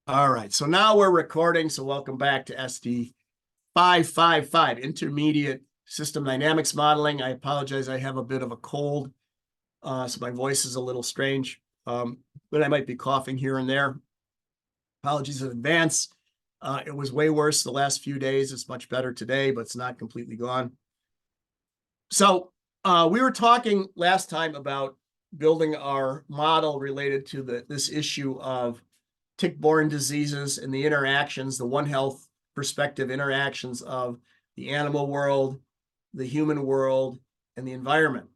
All right, so now we're recording. So welcome back to SD 555, Intermediate System Dynamics Modeling. I apologize, I have a bit of a cold, so my voice is a little strange, but I might be coughing here and there. Apologies in advance. It was way worse the last few days. It's much better today, but it's not completely gone. So we were talking last time about building our model related to this issue of tick-borne diseases and the interactions, the One Health perspective interactions of the animal world, the human world, and the environment,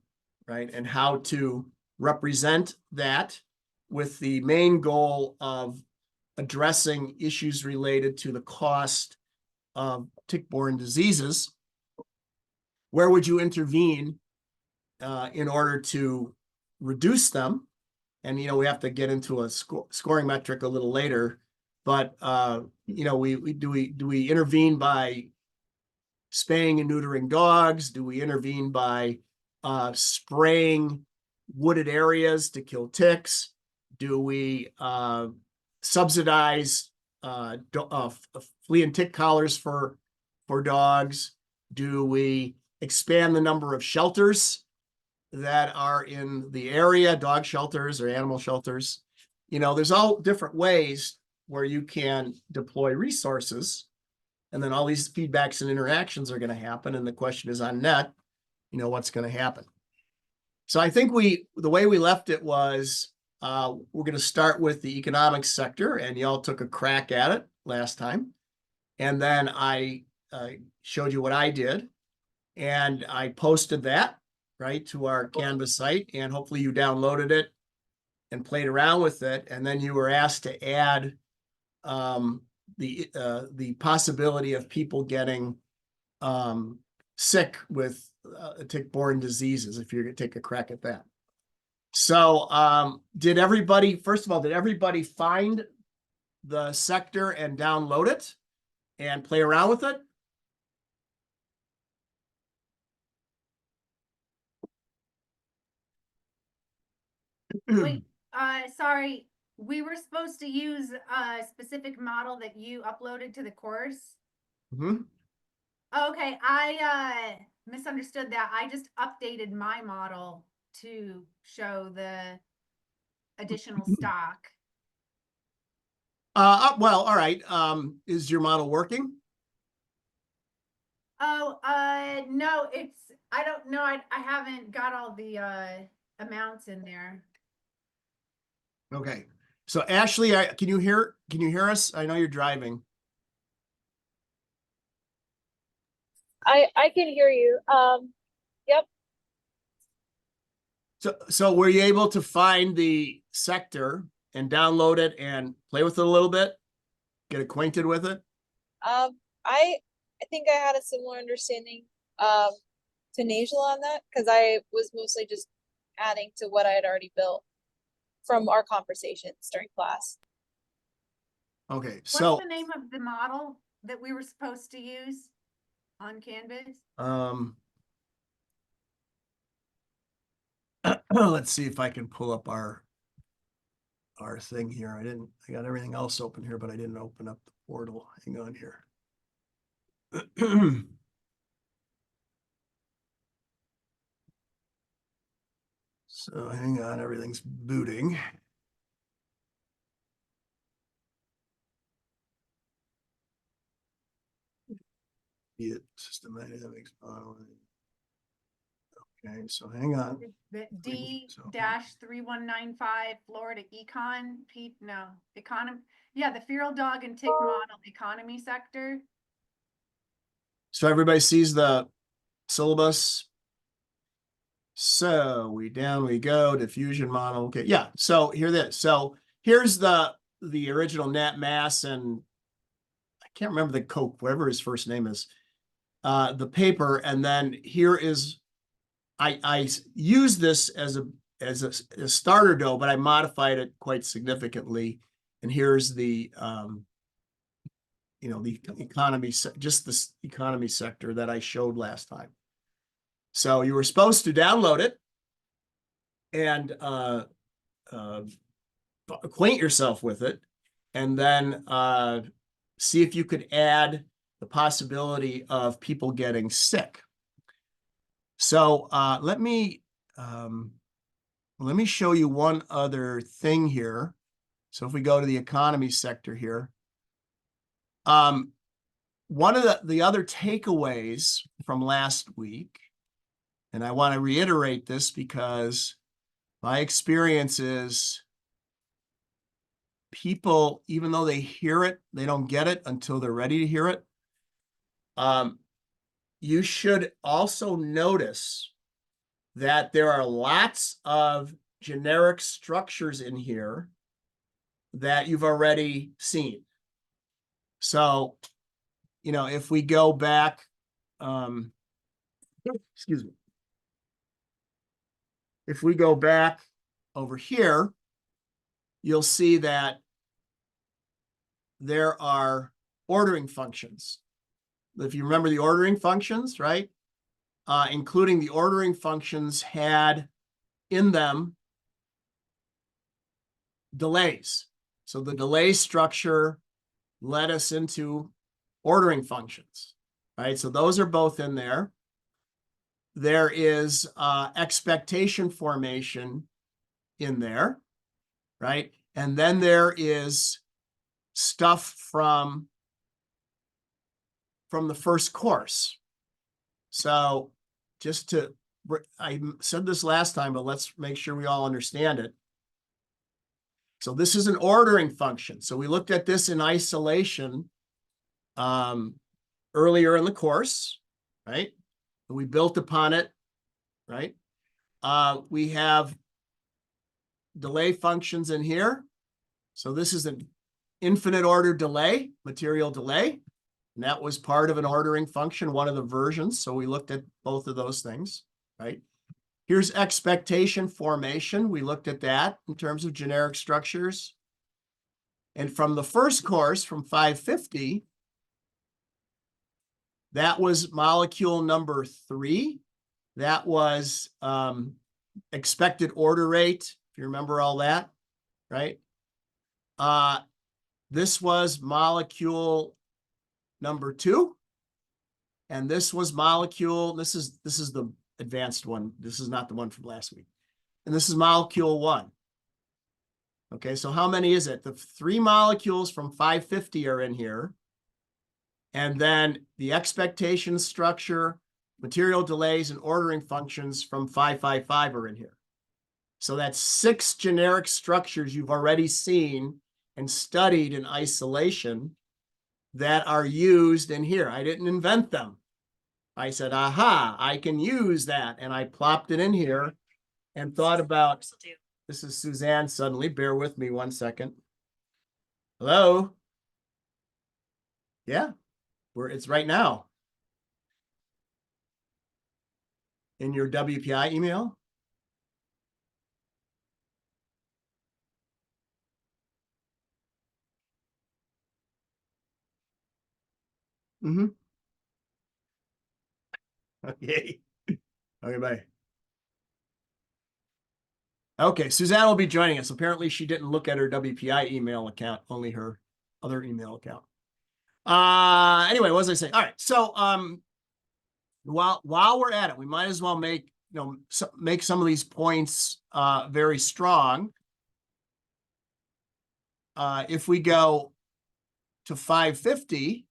right? And how to represent that with the main goal of addressing issues related to the cost of tick-borne diseases. Where would you intervene in order to reduce them? And, we have to get into a scoring metric a little later, but, do we intervene by spaying and neutering dogs? Do we intervene by spraying wooded areas to kill ticks? Do we subsidize flea and tick collars for dogs? Do we expand the number of shelters that are in the area, dog shelters or animal shelters? There's all different ways where you can deploy resources, and then all these feedbacks and interactions are going to happen. And the question is on net, what's going to happen? So I think the way we left it was we're going to start with the economics sector, and y'all took a crack at it last time. And then I showed you what I did, and I posted that right to our Canvas site, and hopefully you downloaded it and played around with it. And then you were asked to add the possibility of people getting sick with tick-borne diseases, if you're going to take a crack at that. So first of all, did everybody find the sector and download it and play around with it? Wait, sorry. We were supposed to use a specific model that you uploaded to the course. Mm-hmm. Okay, I misunderstood that. I just updated my model to show the additional stock. Well, all right. Is your model working? Oh, no, I don't know. I haven't got all the amounts in there. Okay. So Ashley, can you hear us? I know you're driving. I can hear you. Yep. So were you able to find the sector and download it and play with it a little bit? Get acquainted with it? I think I had a similar understanding to Najal on that, because I was mostly just adding to what I had already built from our conversations during class. Okay, What's so the name of the model that we were supposed to use on Canvas? let's see if I can pull up our thing here. I got everything else open here, but I didn't open up the portal. Hang on here. So hang on, everything's booting. System dynamics modeling. Okay, so hang on. The D-3195 Florida economy. Yeah, the feral dog and tick model economy sector. So everybody sees the syllabus. So down we go, diffusion model. Okay, yeah. So So here's the original net mass, and I can't remember the Koch, whatever his first name is, the paper. And then here is, I use this as a starter dough, but I modified it quite significantly. And here's the the economy, just this economy sector that I showed last time. So you were supposed to download it and acquaint yourself with it. and then see if you could add the possibility of people getting sick. So let me show you one other thing here. So if we go to the economy sector here, one of the other takeaways from last week, and I want to reiterate this because my experience is people, even though they hear it, they don't get it until they're ready to hear it. You should also notice that there are lots of generic structures in here that you've already seen. So, you know, if we go back, excuse me. If we go back over here, you'll see that there are ordering functions. If you remember the ordering functions, right? Including the ordering functions had in them delays. So the delay structure led us into ordering functions, right? So those are both in there. There is expectation formation in there, right? And then there is stuff from the first course. So just to, I said this last time, but let's make sure we all understand it. So this is an ordering function. So we looked at this in isolation earlier in the course, right? And we built upon it, right? We have delay functions in here. So this is an infinite order delay, material delay. And that was part of an ordering function, one of the versions. So we looked at both of those things, right? Here's expectation formation. We looked at that in terms of generic structures. And from the first course, from 550, that was molecule number 3. That was expected order rate, if you remember all that, right? This was molecule number 2. And this was molecule, this is the advanced one. This is not the one from last week. And this is molecule 1. Okay, so how many is it? The 3 molecules from 550 are in here. And then the expectation structure, material delays, and ordering functions from 555 are in here. So that's 6 generic structures you've already seen and studied in isolation that are used in here. I didn't invent them. I said, aha, I can use that. And I plopped it in here and thought about, this is Suzanne suddenly, bear with me 1 second. Hello? Yeah, it's right now. In your WPI email? Mm-hmm. Okay. Okay, bye. Okay, Suzanne will be joining us. Apparently she didn't look at her WPI email account, only her other email account. Anyway, what was I saying? All right, so while we're at it, we might as well make some of these points very strong. If we go to 550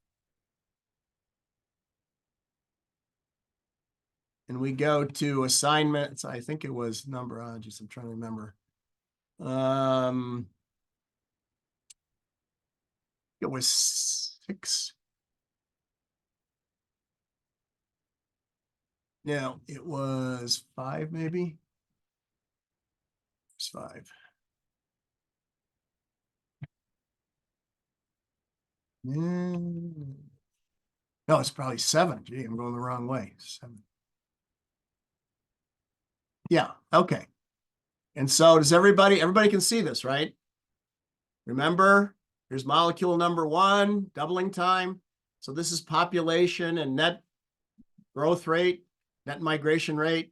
and we go to assignments, I think it was number, just I'm trying to remember. It was 6. No, it was 5 maybe. It's 5. No, it's probably 7. Gee, I'm going the wrong way. 7. Yeah, okay. And so does everybody can see this, right? Remember, here's molecule number 1, doubling time. So this is population and net growth rate, net migration rate.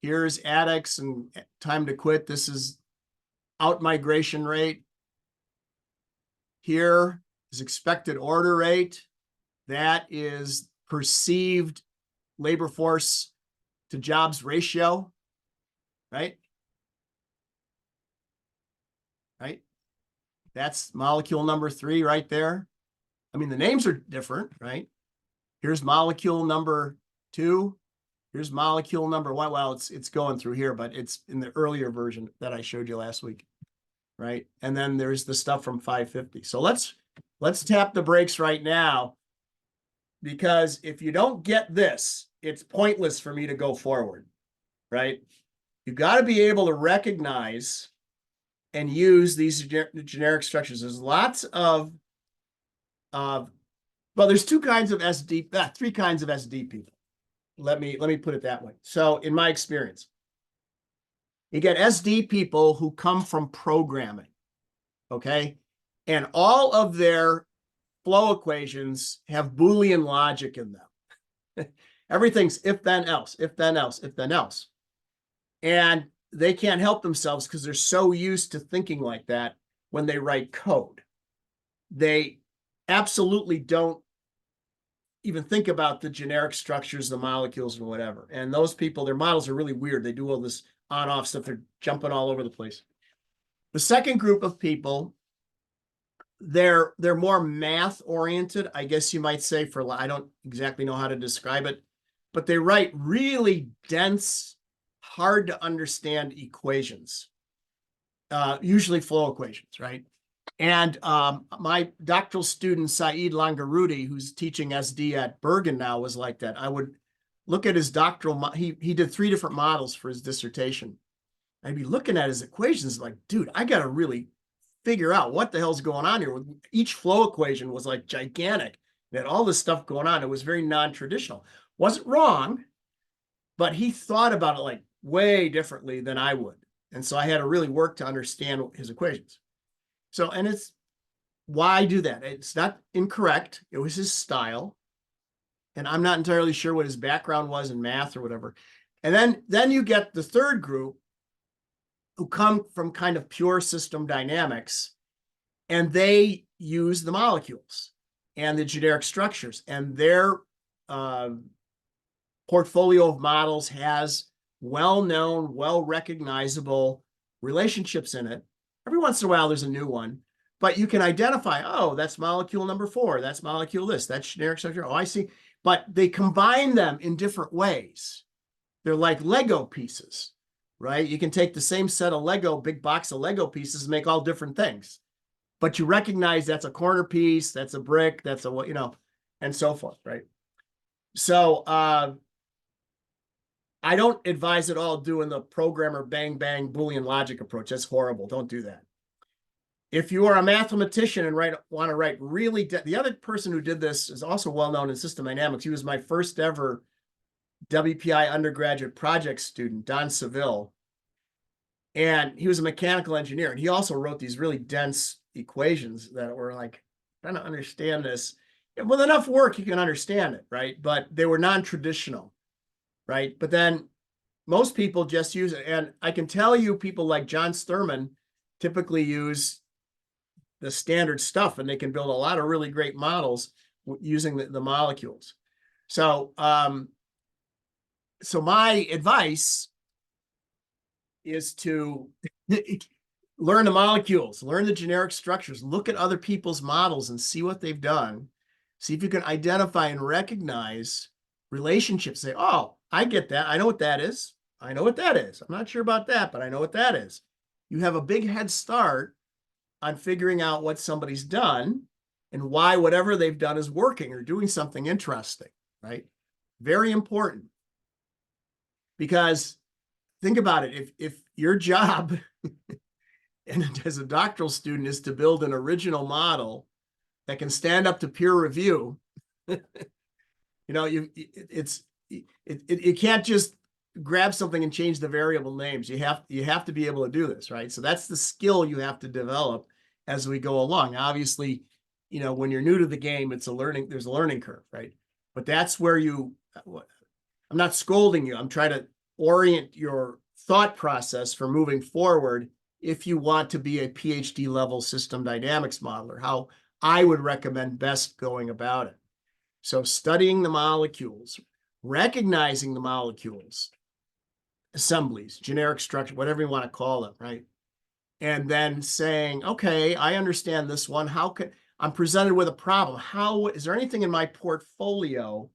Here's ADX and time to quit. This is out migration rate. here is expected order rate. That is perceived labor force to jobs ratio, right? Right? That's molecule number 3 right there. I mean, the names are different, right? Here's molecule number 2. Here's molecule number 1. Well, it's going through here, but it's in the earlier version that I showed you last week, right? And then there's the stuff from 550. So let's tap the brakes right now, because if you don't get this, it's pointless for me to go forward, right? You've got to be able to recognize and use these generic structures. There's lots of well, there's 2 kinds of SD, 3 kinds of SD people. Let me put it that way. So in my experience, you get SD people who come from programming, okay? And all of their flow equations have Boolean logic in them. Everything's if, then, else, if, then, else, if, then, else. And they can't help themselves because they're so used to thinking like that when they write code. They absolutely don't even think about the generic structures, the molecules, and whatever. And those people, their models are really weird. They do all this on-off stuff. They're jumping all over the place. The second group of people, they're more math-oriented, I guess you might say, I don't exactly know how to describe it, but they write really dense, hard to understand equations, usually flow equations, right? And my doctoral student, Saeed Langarudi, who's teaching SD at Bergen now, was like that. I would look at his doctoral, he did 3 different models for his dissertation. I'd be looking at his equations like, dude, I got to really figure out what the hell's going on here. Each flow equation was like gigantic. It had all this stuff going on. It was very non-traditional. Wasn't wrong, but he thought about it like way differently than I would. And so I had to really work to understand his equations. So, and it's, why do that? It's not incorrect. It was his style. And I'm not entirely sure what his background was in math or whatever. And then you get the third group who come from kind of pure system dynamics, and they use the molecules and the generic structures, and their portfolio of models has well-known, well-recognizable relationships in it. Every once in a while, there's a new one, but you can identify, oh, that's molecule number 4. That's molecule this. That's generic structure. Oh, I see. But they combine them in different ways. They're like Lego pieces, right? You can take the same set of Lego, big box of Lego pieces, and make all different things. But you recognize that's a corner piece, that's a brick, that's a, and so forth, right? So I don't advise at all doing the programmer bang, bang, Boolean logic approach. That's horrible. Don't do that. If you are a mathematician and want to write really, the other person who did this is also well-known in system dynamics. He was my first ever WPI undergraduate project student, Don Seville. And he was a mechanical engineer. And he also wrote these really dense equations that were like, trying to understand this. With enough work, you can understand it, right? But they were non-traditional. Right? But then most people just use it. And I can tell you people like John Sturman typically use the standard stuff, and they can build a lot of really great models using the molecules. So, so my advice is to learn the molecules, learn the generic structures, look at other people's models and see what they've done. See if you can identify and recognize relationships. Say, oh, I get that. I know what that is. I know what that is. I'm not sure about that, but I know what that is. You have a big head start on figuring out what somebody's done and why whatever they've done is working or doing something interesting, right? Very important. Because think about it. If your job and as a doctoral student is to build an original model that can stand up to peer review, you can't just grab something and change the variable names. You have to be able to do this, right? So that's the skill you have to develop as we go along. Obviously, when you're new to the game, there's a learning curve, right? But that's where I'm not scolding you. I'm trying to orient your thought process for moving forward if you want to be a PhD level system dynamics modeler, how I would recommend best going about it. So studying the molecules, recognizing the molecules, assemblies, generic structure, whatever you want to call them, right? And then saying, okay, I understand this one. How could I'm presented with a problem? How is there anything in my portfolio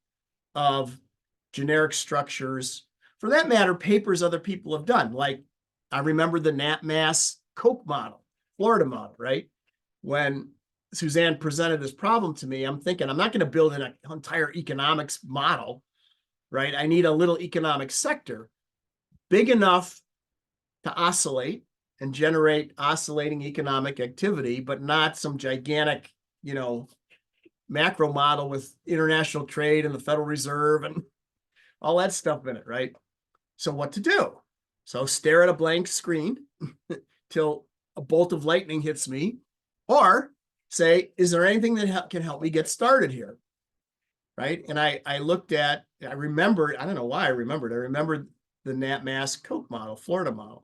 of generic structures, for that matter, papers other people have done? Like I remember the NatMass Koch model, Florida model, right? When Suzanne presented this problem to me, I'm thinking, I'm not going to build an entire economics model, right? I need a little economic sector big enough to oscillate and generate oscillating economic activity, but not some gigantic, macro model with international trade and the Federal Reserve and all that stuff in it, right? So what to do? So stare at a blank screen till a bolt of lightning hits me, or say, is there anything that can help me get started here? Right. And I remembered, I don't know why I remembered the NatMass Koch model, Florida model.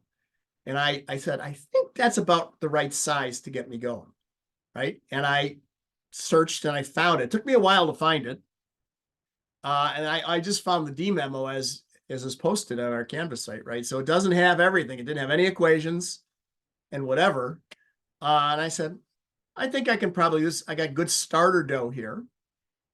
And I said, I think that's about the right size to get me going. Right. And I searched and I found it. It took me a while to find it. And I just found the D memo as is posted on our Canvas site. Right. So it doesn't have everything. It didn't have any equations and whatever. And I said, I think I can probably I got good starter dough here.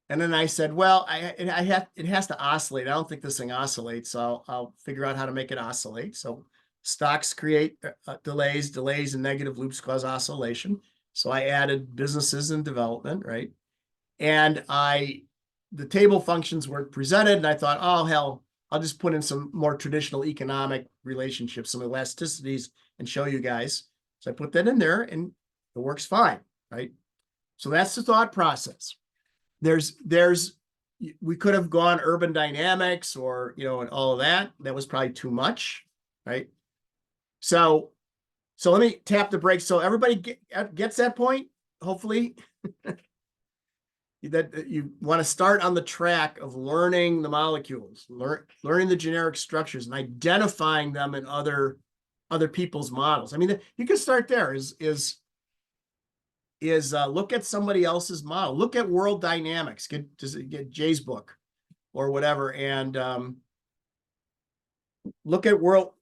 And then I said, well, it has to oscillate. I don't think this thing oscillates. So I'll figure out how to make it oscillate. So stocks create delays and negative loops cause oscillation. So I added businesses and development, right? And the table functions were presented and I thought, oh, hell, I'll just put in some more traditional economic relationships, some elasticities and show you guys. So I put that in there and it works fine, right? So that's the thought process. We could have gone urban dynamics or, and all of that. That was probably too much, right? So let me tap the brakes. So everybody gets that point, hopefully, that you want to start on the track of learning the molecules, learning the generic structures and identifying them in other people's models. I mean, you can start there is look at somebody else's model. Look at World Dynamics. Get Jay's book or whatever, and look at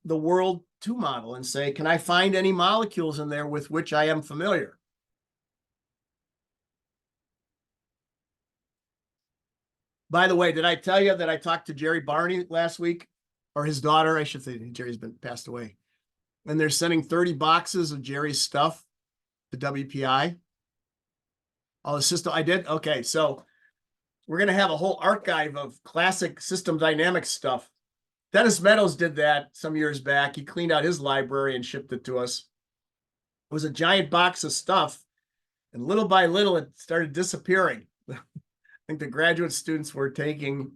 the World 2 model and say, can I find any molecules in there with which I am familiar? By the way, did I tell you that I talked to Jerry Barney last week, or his daughter? I should say Jerry's passed away, and they're sending 30 boxes of Jerry's stuff to WPI. Oh, the system I did? Okay, so we're going to have a whole archive of classic system dynamics stuff. Dennis Meadows did that some years back. He cleaned out his library and shipped it to us. It was a giant box of stuff, and little by little, it started disappearing. I think the graduate students were taking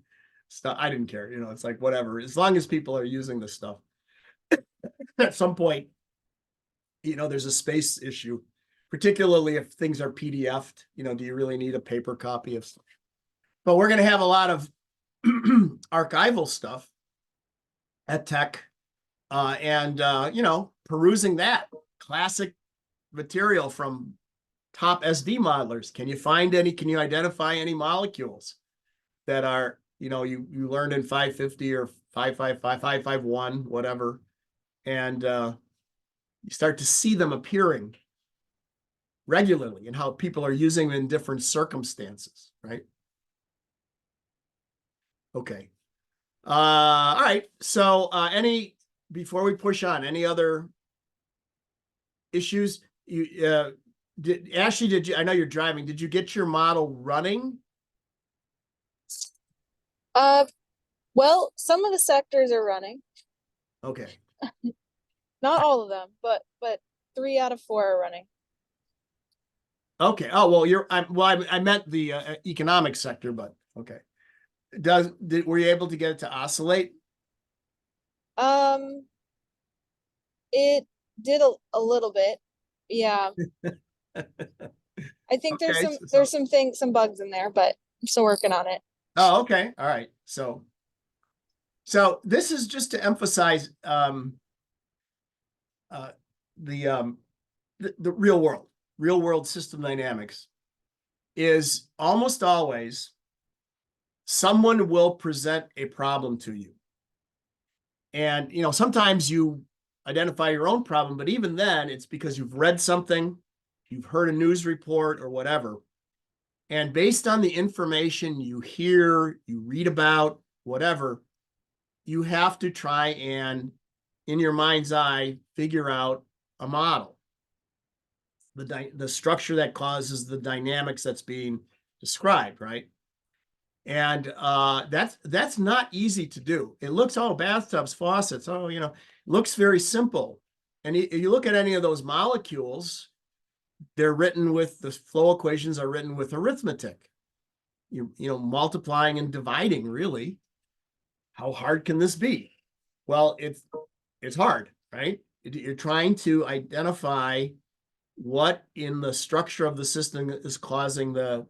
stuff. I didn't care. It's like, whatever. As long as people are using the stuff. At some point, there's a space issue. Particularly if things are PDF'd, do you really need a paper copy of stuff? But we're going to have a lot of archival stuff at Tech and perusing that classic material from top SD modelers. Can you identify any molecules that are, you learned in 550 or 555, 551, whatever, and you start to see them appearing regularly and how people are using them in different circumstances, right? Okay. All right. So before we push on, any other issues? Ashley, I know you're driving. Did you get your model running? Well, some of the sectors are running. Okay. Not all of them, but 3 out of 4 are running. Okay. Oh, well, I meant the economic sector, but okay. Were you able to get it to oscillate? It did a little bit. Yeah. I think there's some bugs in there, but I'm still working on it. Oh, okay. All right. So the real world system dynamics is almost always someone will present a problem to you. And, sometimes you identify your own problem, but even then it's because you've read something, you've heard a news report or whatever. And based on the information you hear, you read about, whatever, you have to try and, in your mind's eye, figure out a model. The structure that causes the dynamics that's being described, right? And that's not easy to do. It looks, bathtubs, faucets, looks very simple. And you look at any of those molecules, they're written with, the flow equations are written with arithmetic. Multiplying and dividing, really. How hard can this be? Well, it's hard, right? You're trying to identify what in the structure of the system is causing the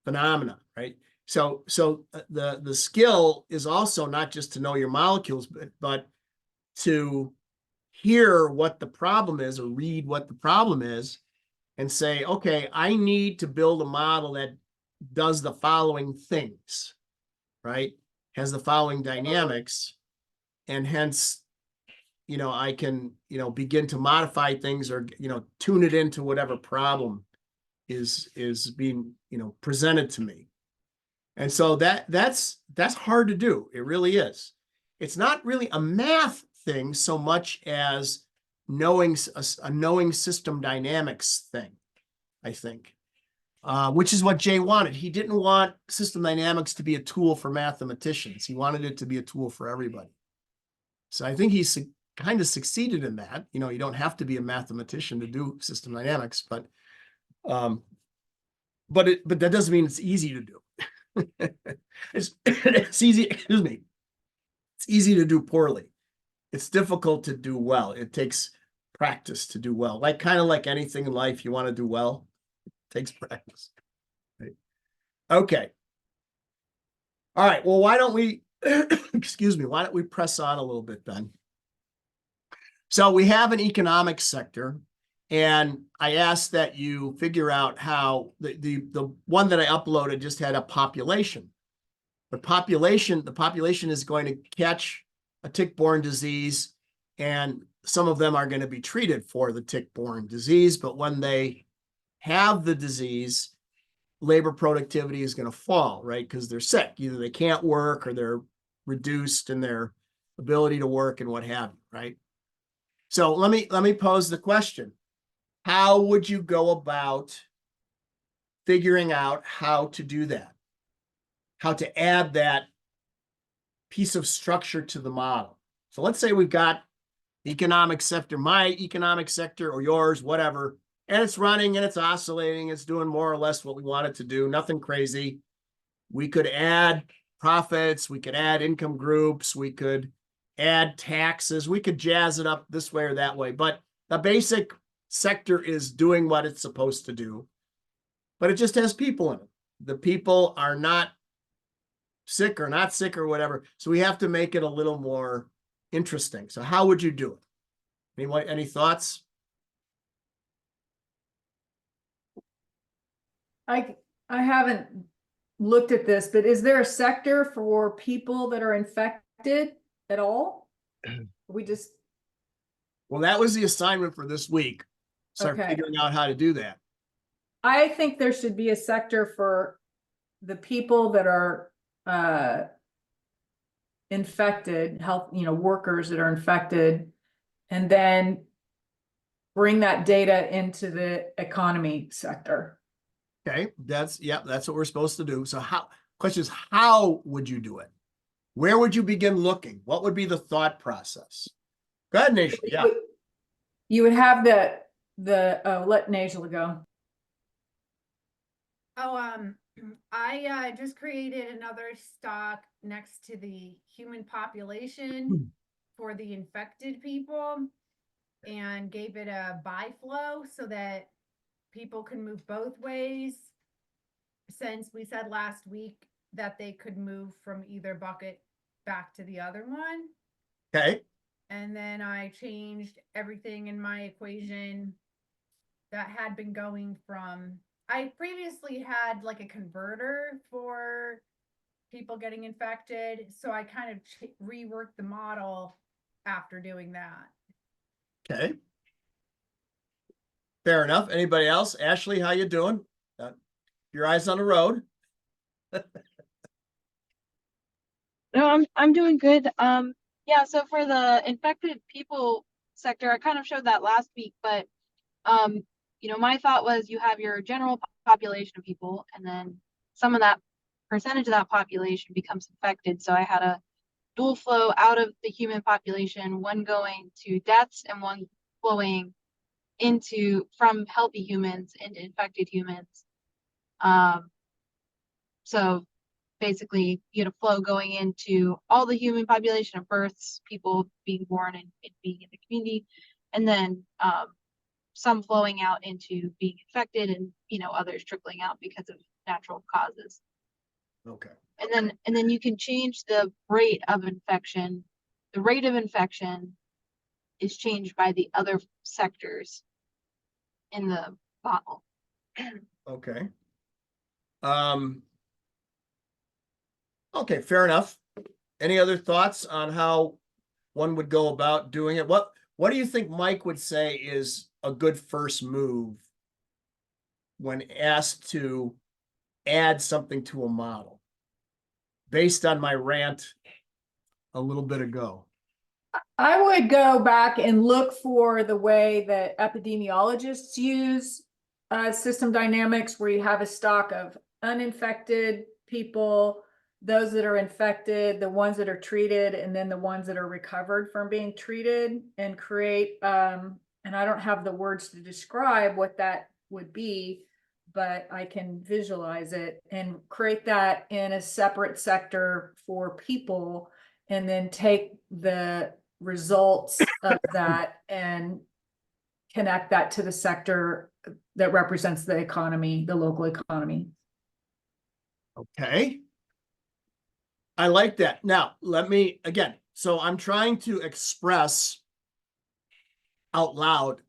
phenomena, right? So the skill is also not just to know your molecules, but to hear what the problem is or read what the problem is and say, okay, I need to build a model that does the following things, right? Has the following dynamics, and hence, I can, begin to modify things or, tune it into whatever problem is being, presented to me. And so that's hard to do. It really is. It's not really a math thing so much as knowing system dynamics thing, I think, which is what Jay wanted. He didn't want system dynamics to be a tool for mathematicians. He wanted it to be a tool for everybody. So I think he's kind of succeeded in that. You don't have to be a mathematician to do system dynamics, but that doesn't mean it's easy to do. It's easy, excuse me. It's easy to do poorly. It's difficult to do well. It takes practice to do well. Kind of like anything in life, you want to do well, it takes practice. Right? Okay. All right. Well, why don't we, excuse me, why don't we press on a little bit then? So we have an economic sector, and I asked that you figure out how the one that I uploaded just had a population. The population is going to catch a tick-borne disease, and some of them are going to be treated for the tick-borne disease. But when they have the disease, labor productivity is going to fall, right? Because they're sick. Either they can't work or they're reduced in their ability to work and what have you, right? So let me pose the question. How would you go about figuring out how to do that? How to add that piece of structure to the model? So let's say we've got economic sector, my economic sector or yours, whatever, and it's running and it's oscillating. It's doing more or less what we want it to do. Nothing crazy. We could add profits. We could add income groups. We could add taxes. We could jazz it up this way or that way. But the basic sector is doing what it's supposed to do. But it just has people in it. The people are not sick or not sick or whatever. So we have to make it a little more interesting. So how would you do it? Any thoughts? I haven't looked at this, but is there a sector for people that are infected at all? Well, that was the assignment for this week. Start figuring out how to do that. I think there should be a sector for the people that are infected, workers that are infected, and then bring that data into the economy sector. Okay, that's what we're supposed to do. So question is, how would you do it? Where would you begin looking? What would be the thought process? Go ahead, Najla. Yeah. You would have let Najla go. I just created another stock next to the human population for the infected people and gave it a buy flow so that people can move both ways, since we said last week that they could move from either bucket back to the other one. Okay. And then I changed everything in my equation that had been going from, I previously had like a converter for people getting infected. So I kind of reworked the model after doing that. Okay. Fair enough. Anybody else? Ashley, how you doing? Your eyes on the road? No, I'm doing good. Yeah, so for the infected people sector, I kind of showed that last week, but my thought was you have your general population of people, and then some of that percentage of that population becomes infected. So I had a dual flow out of the human population, one going to deaths and one flowing from healthy humans into infected humans. So basically you had a flow going into all the human population of births, people being born and being in the community, and then some flowing out into being infected, and others trickling out because of natural causes. Okay. And then you can change the rate of infection. The rate of infection is changed by the other sectors in the model. Okay. Okay, fair enough. Any other thoughts on how one would go about doing it? What do you think Mike would say is a good first move when asked to add something to a model based on my rant a little bit ago? I would go back and look for the way that epidemiologists use system dynamics, where you have a stock of uninfected people, those that are infected, the ones that are treated, and then the ones that are recovered from being treated, and create, and I don't have the words to describe what that would be, but I can visualize it and create that in a separate sector for people, and then take the results of that and connect that to the sector that represents the economy, the local economy. Okay. I like that. Now, let me, again, so I'm trying to express out loud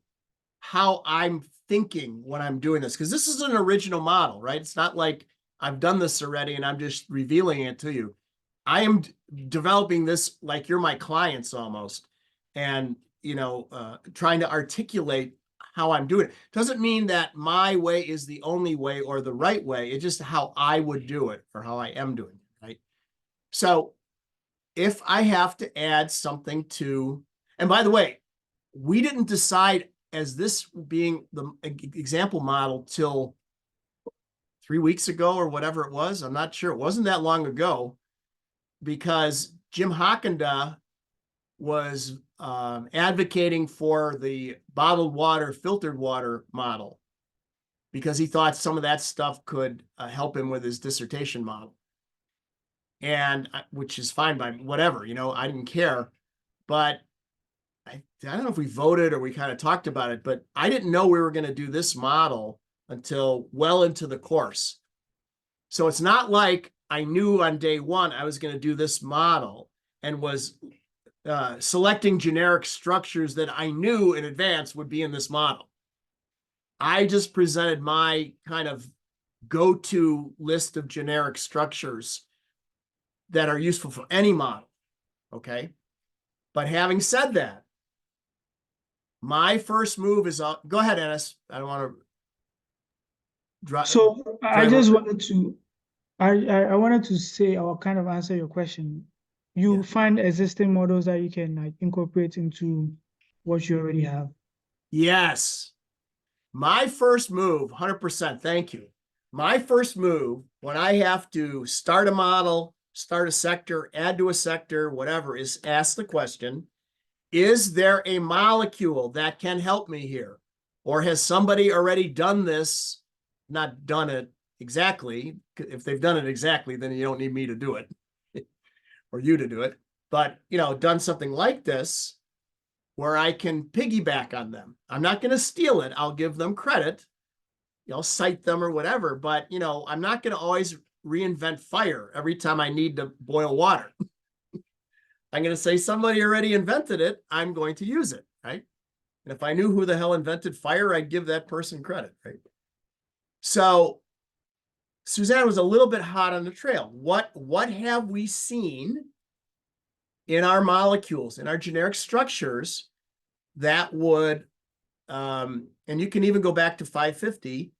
how I'm thinking when I'm doing this, because this is an original model, right? It's not like I've done this already and I'm just revealing it to you. I am developing this like you're my clients almost, and trying to articulate how I'm doing it. Doesn't mean that my way is the only way or the right way. It's just how I would do it, or how I am doing it, right? So if I have to add something to, and by the way, we didn't decide as this being the example model till 3 weeks ago or whatever it was. I'm not sure. It wasn't that long ago, because Jim Hockenda was advocating for the bottled water, filtered water model, because he thought some of that stuff could help him with his dissertation model. And which is fine by whatever, I didn't care. But I don't know if we voted or we kind of talked about it, but I didn't know we were going to do this model until well into the course. So it's not like I knew on day one I was going to do this model and was selecting generic structures that I knew in advance would be in this model. I just presented my kind of go-to list of generic structures that are useful for any model. Okay. But having said that, my first move is, go ahead, Ennis. I don't want to drive. So I just wanted to, I wanted to say or kind of answer your question. You find existing models that you can like incorporate into what you already have. Yes. My first move, 100%. Thank you. My first move when I have to start a model, start a sector, add to a sector, whatever, is ask the question, is there a molecule that can help me here? Or has somebody already done this, not done it exactly? If they've done it exactly, then you don't need me to do it or you to do it. But, done something like this where I can piggyback on them. I'm not going to steal it. I'll give them credit. I'll cite them or whatever. But, I'm not going to always reinvent fire every time I need to boil water. I'm going to say somebody already invented it. I'm going to use it, right? And if I knew who the hell invented fire, I'd give that person credit, right? So Suzanne was a little bit hot on the trail. What have we seen in our molecules, in our generic structures that would, and you can even go back to 550,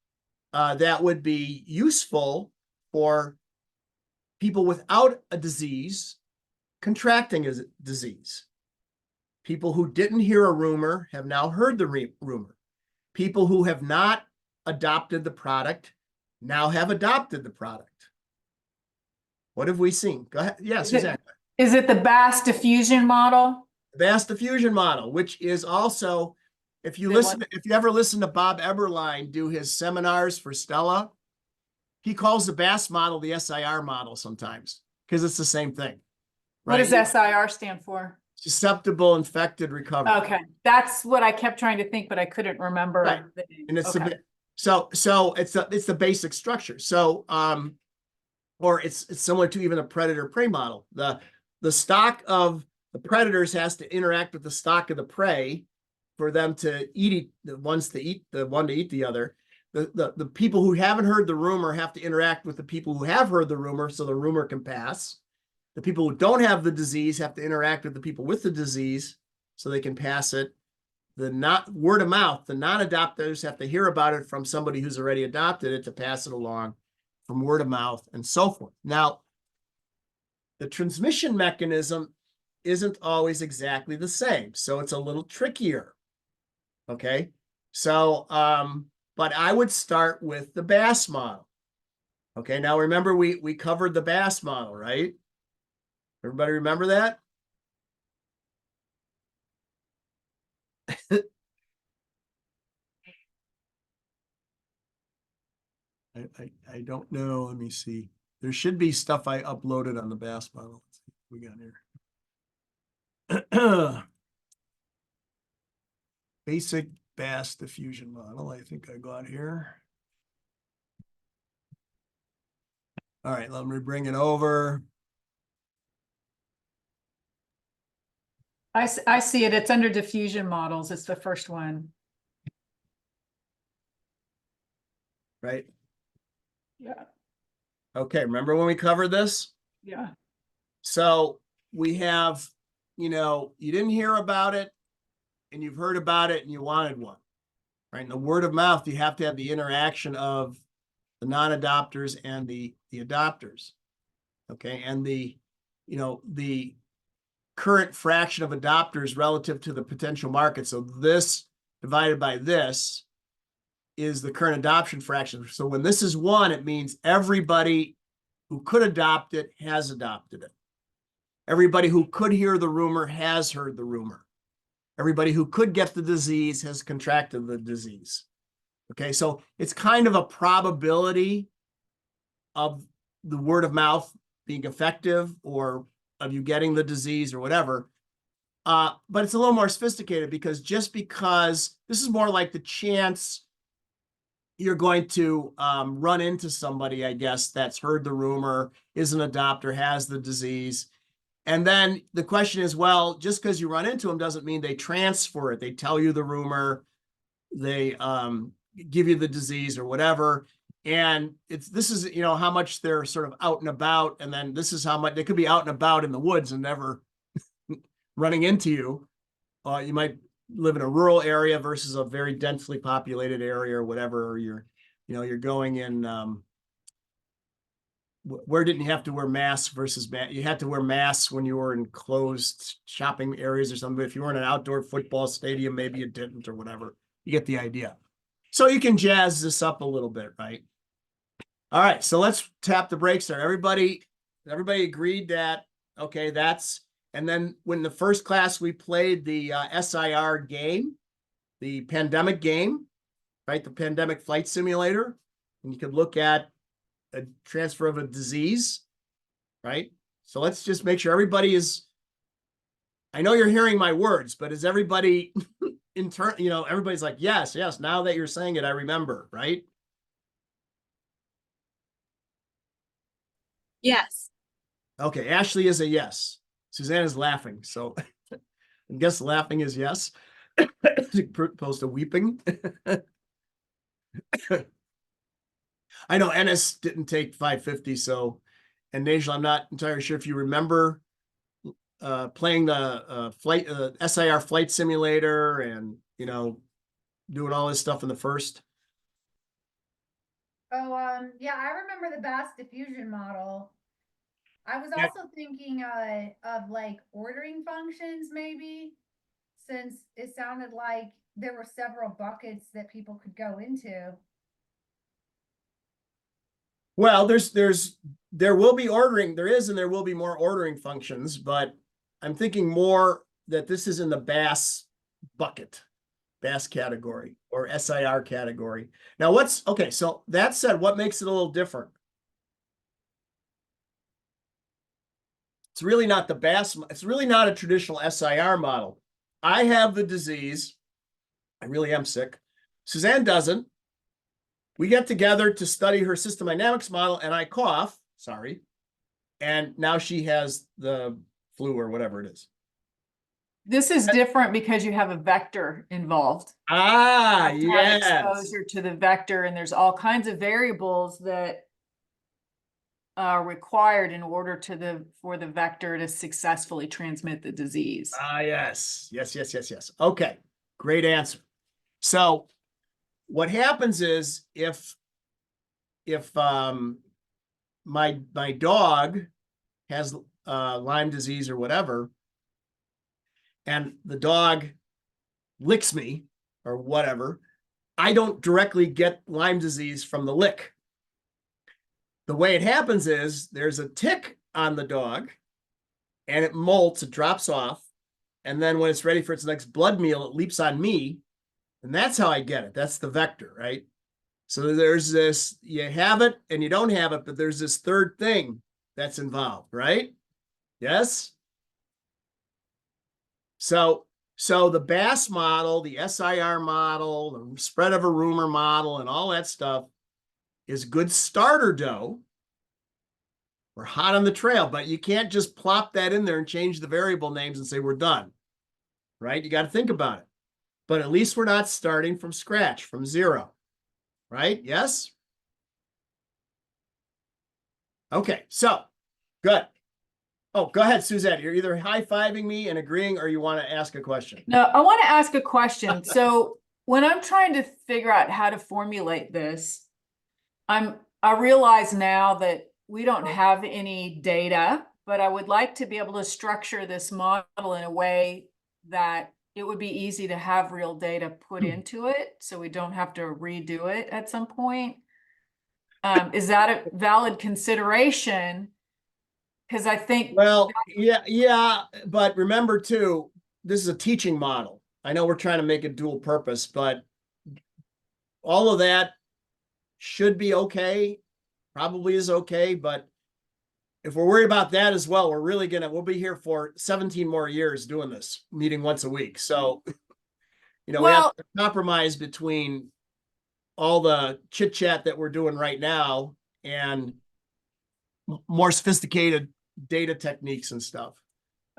that would be useful for people without a disease contracting a disease. People who didn't hear a rumor have now heard the rumor. People who have not adopted the product now have adopted the product. What have we seen? Go ahead. Yes, Suzanne. Is it the Bass diffusion model? Bass diffusion model, which is also, if you ever listen to Bob Eberline do his seminars for Stella, he calls the Bass model the SIR model sometimes because it's the same thing. What Right? does SIR stand for? Susceptible infected recovery. Okay, that's what I kept trying to think, but I couldn't remember. Right. the name. And it's Okay. so it's the basic structure. So or it's similar to even a predator prey model. The stock of the predators has to interact with the stock of the prey for them to eat the one to eat the other. The people who haven't heard the rumor have to interact with the people who have heard the rumor so the rumor can pass. The people who don't have the disease have to interact with the people with the disease so they can pass it. The word of mouth, the non-adopters have to hear about it from somebody who's already adopted it to pass it along from word of mouth and so forth. Now, the transmission mechanism isn't always exactly the same, so it's a little trickier. Okay, so but I would start with the Bass model. Okay, now remember we covered the Bass model, right? Everybody remember that? I don't know. Let me see. There should be stuff I uploaded on the Bass model. Let's see what we got here. Basic Bass diffusion model. I think I got here. All right, let me bring it over. I see it. It's under diffusion models. It's the first one. Right. Yeah. Okay, remember when we covered this? Yeah. So we have, you didn't hear about it and you've heard about it and you wanted one, right? And the word of mouth, you have to have the interaction of the non-adopters and the adopters. Okay, and the current fraction of adopters relative to the potential market. So this divided by this is the current adoption fraction. So when this is 1, it means everybody who could adopt it has adopted it. Everybody who could hear the rumor has heard the rumor. Everybody who could get the disease has contracted the disease. Okay, so it's kind of a probability of the word of mouth being effective or of you getting the disease or whatever. But it's a little more sophisticated because just because this is more like the chance you're going to run into somebody, I guess, that's heard the rumor, is an adopter, has the disease. And then the question is, well, just because you run into them doesn't mean they transfer it. They tell you the rumor, they give you the disease or whatever. And this is, how much they're sort of out and about. And then this is how much they could be out and about in the woods and never running into you. You might live in a rural area versus a very densely populated area or whatever, or you're going in, where didn't you have to wear masks versus you had to wear masks when you were in closed shopping areas or something. If you were in an outdoor football stadium, maybe you didn't or whatever. You get the idea. So you can jazz this up a little bit, right? All right, so let's tap the brakes there. Everybody agreed that, okay, and then when the first class we played the SIR game, the pandemic game, right? The pandemic flight simulator, and you could look at a transfer of a disease, right? So let's just make sure everybody is, I know you're hearing my words, but is everybody everybody's like, yes, now that you're saying it, I remember, right? Yes. Okay, Ashley is a yes. Suzanne is laughing, so I guess laughing is yes. Opposed to weeping. I know Ennis didn't take 550, so, and Najla, I'm not entirely sure if you remember playing the flight SIR flight simulator and, you know, doing all this stuff in the first. Oh, yeah, I remember the Bass diffusion model. I was Yeah. also thinking of like ordering functions maybe, since it sounded like there were several buckets that people could go into. Well, there will be ordering, there is, and there will be more ordering functions, but I'm thinking more that this is in the Bass bucket, Bass category or SIR category. Now okay, so that said, what makes it a little different? It's really not the Bass, it's really not a traditional SIR model. I have the disease. I really am sick. Suzanne doesn't. We get together to study her system dynamics model and I cough, sorry. And now she has the flu or whatever it is. This is different because you have a vector involved. Ah, Have to have yes. exposure to the vector, and there's all kinds of variables that are required in order for the vector to successfully transmit the disease. Ah, yes. Yes. Okay, great answer. So what happens is if my dog has Lyme disease or whatever, and the dog licks me or whatever, I don't directly get Lyme disease from the lick. The way it happens is there's a tick on the dog and it molts, it drops off. And then when it's ready for its next blood meal, it leaps on me. And that's how I get it. That's the vector, right? So there's this, you have it and you don't have it, but there's this third thing that's involved, right? Yes? So the Bass model, the SIR model, the spread of a rumor model, and all that stuff is good starter dough. We're hot on the trail, but you can't just plop that in there and change the variable names and say we're done, right? You got to think about it. But at least we're not starting from scratch, from zero, right? Yes? Okay, so good. Oh, go ahead, Suzette. You're either high-fiving me and agreeing or you want to ask a question. No, I want to ask a question. So when I'm trying to figure out how to formulate this, I realize now that we don't have any data, but I would like to be able to structure this model in a way that it would be easy to have real data put into it, so we don't have to redo it at some point. Is that a valid consideration? Because I think, Well, yeah, but remember too, this is a teaching model. I know we're trying to make it dual purpose, but all of that should be okay, probably is okay, but if we're worried about that as well, we'll be here for 17 more years doing this, meeting once a week. So, you know, we have to compromise between all the chit chat that we're doing right now and more sophisticated data techniques and stuff.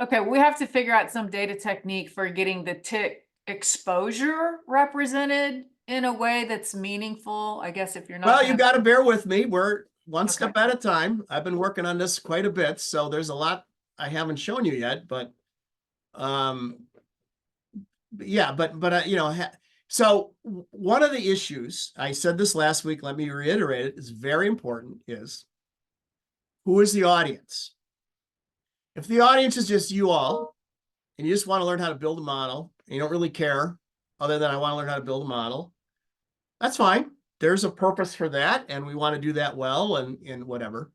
okay, we have to figure out some data technique for getting the tick exposure represented in a way that's meaningful. I guess if you're not. Well, you got to bear with me. We're one step at a time. I've been working on this quite a bit, so there's a lot I haven't shown you yet, but yeah, but you know, so one of the issues, I said this last week, let me reiterate it, is very important, is who is the audience? If the audience is just you all, and you just want to learn how to build a model, and you don't really care, other than I want to learn how to build a model, that's fine. There's a purpose for that, and we want to do that well and whatever.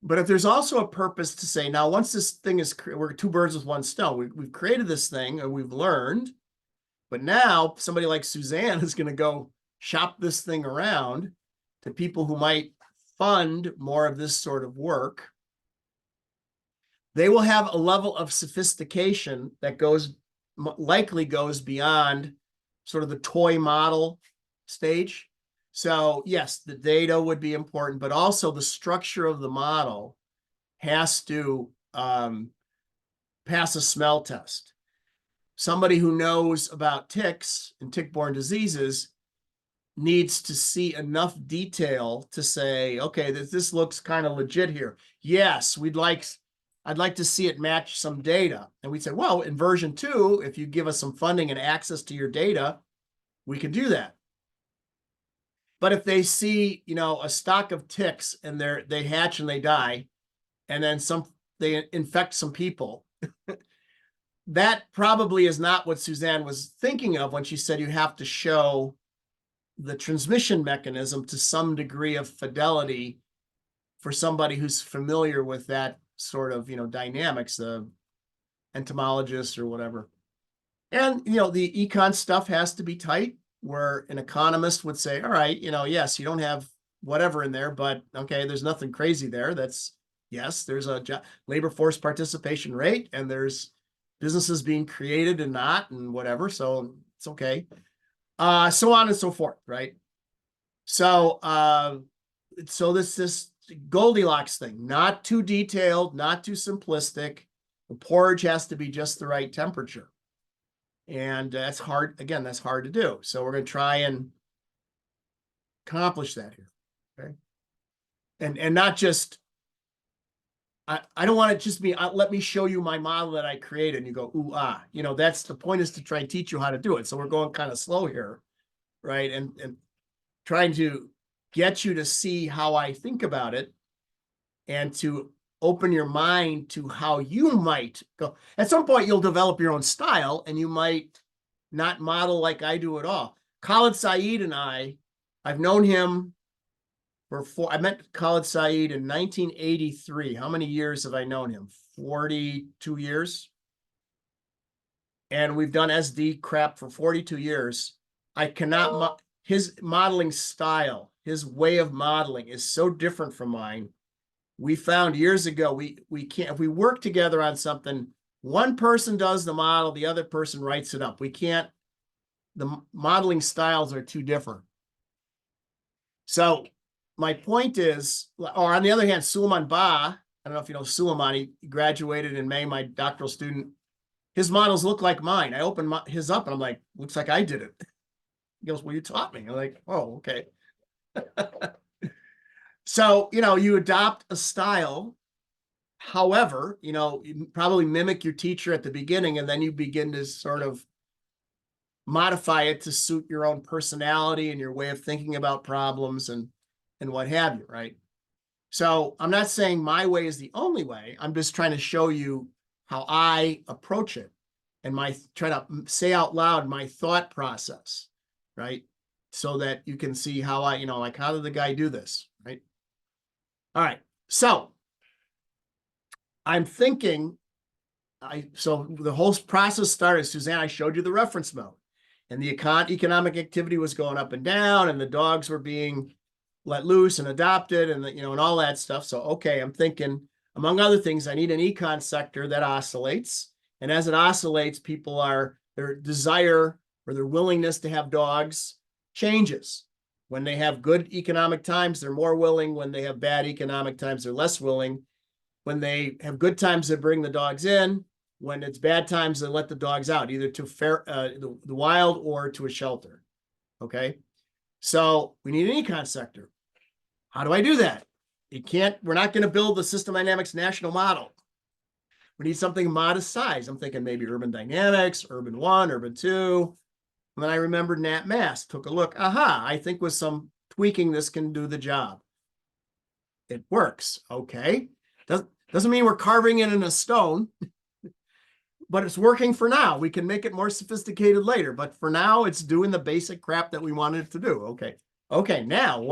But if there's also a purpose to say, now, once this thing is, we're two birds with one stone, we've created this thing and we've learned, but now somebody like Suzanne is going to go shop this thing around to people who might fund more of this sort of work. They will have a level of sophistication that likely goes beyond sort of the toy model stage. So yes, the data would be important, but also the structure of the model has to pass a smell test. Somebody who knows about ticks and tick-borne diseases needs to see enough detail to say, okay, this looks kind of legit here. Yes, I'd like to see it match some data. And we'd say, well, in version 2, if you give us some funding and access to your data, we could do that. But if they see, a stock of ticks and they hatch and they die, and then they infect some people, that probably is not what Suzanne was thinking of when she said you have to show the transmission mechanism to some degree of fidelity for somebody who's familiar with that sort of, dynamics, the entomologist or whatever. And, the econ stuff has to be tight, where an economist would say, all right, yes, you don't have whatever in there, but okay, there's nothing crazy there. Yes, there's a labor force participation rate, and there's businesses being created and not, and whatever. So it's okay. So on and so forth, right? So, this Goldilocks thing, not too detailed, not too simplistic. The porridge has to be just the right temperature. And that's hard. Again, that's hard to do. So we're going to try and accomplish that here. Okay. And not just, I don't want it just be, let me show you my model that I created and you go, ooh, ah, that's the point, is to try and teach you how to do it. So we're going kind of slow here, right? And trying to get you to see how I think about it and to open your mind to how you might go. At some point, you'll develop your own style and you might not model like I do at all. Khaled Saeed and I've known him I met Khaled Saeed in 1983. How many years have I known him? 42 years. And we've done SD crap for 42 years. I cannot, his modeling style, his way of modeling is so different from mine. We found years ago, we can't, if we work together on something, one person does the model, the other person writes it up. We can't, the modeling styles are too different. So my point is, or on the other hand, Suleiman Ba, I don't know if you know Suleiman, he graduated in May, my doctoral student. His models look like mine. I opened his up and I'm like, looks like I did it. He goes, well, you taught me. I'm like, oh, okay. So, you adopt a style. However, you probably mimic your teacher at the beginning, and then you begin to sort of modify it to suit your own personality and your way of thinking about problems and what have you, right? So I'm not saying my way is the only way. I'm just trying to show you how I approach it and try to say out loud my thought process, right? So that you can see how like, how did the guy do this, right? All right, so I'm thinking, so the whole process started, Suzanne, I showed you the reference mode, and the economic activity was going up and down, and the dogs were being let loose and adopted, and and all that stuff. So, okay, I'm thinking, among other things, I need an econ sector that oscillates. And as it oscillates, their desire or their willingness to have dogs changes. When they have good economic times, they're more willing. When they have bad economic times, they're less willing. When they have good times, they bring the dogs in. When it's bad times, they let the dogs out, either to the wild or to a shelter. Okay. So we need an econ sector. How do I do that? We're not going to build the System Dynamics national model. We need something modest size. I'm thinking maybe Urban Dynamics, Urban 1, Urban 2. And then I remembered Nat Mass, took a look. Aha, I think with some tweaking, this can do the job. It works. Okay. Doesn't mean we're carving it in a stone, but it's working for now. We can make it more sophisticated later, but for now it's doing the basic crap that we wanted it to do. Okay. Okay. Now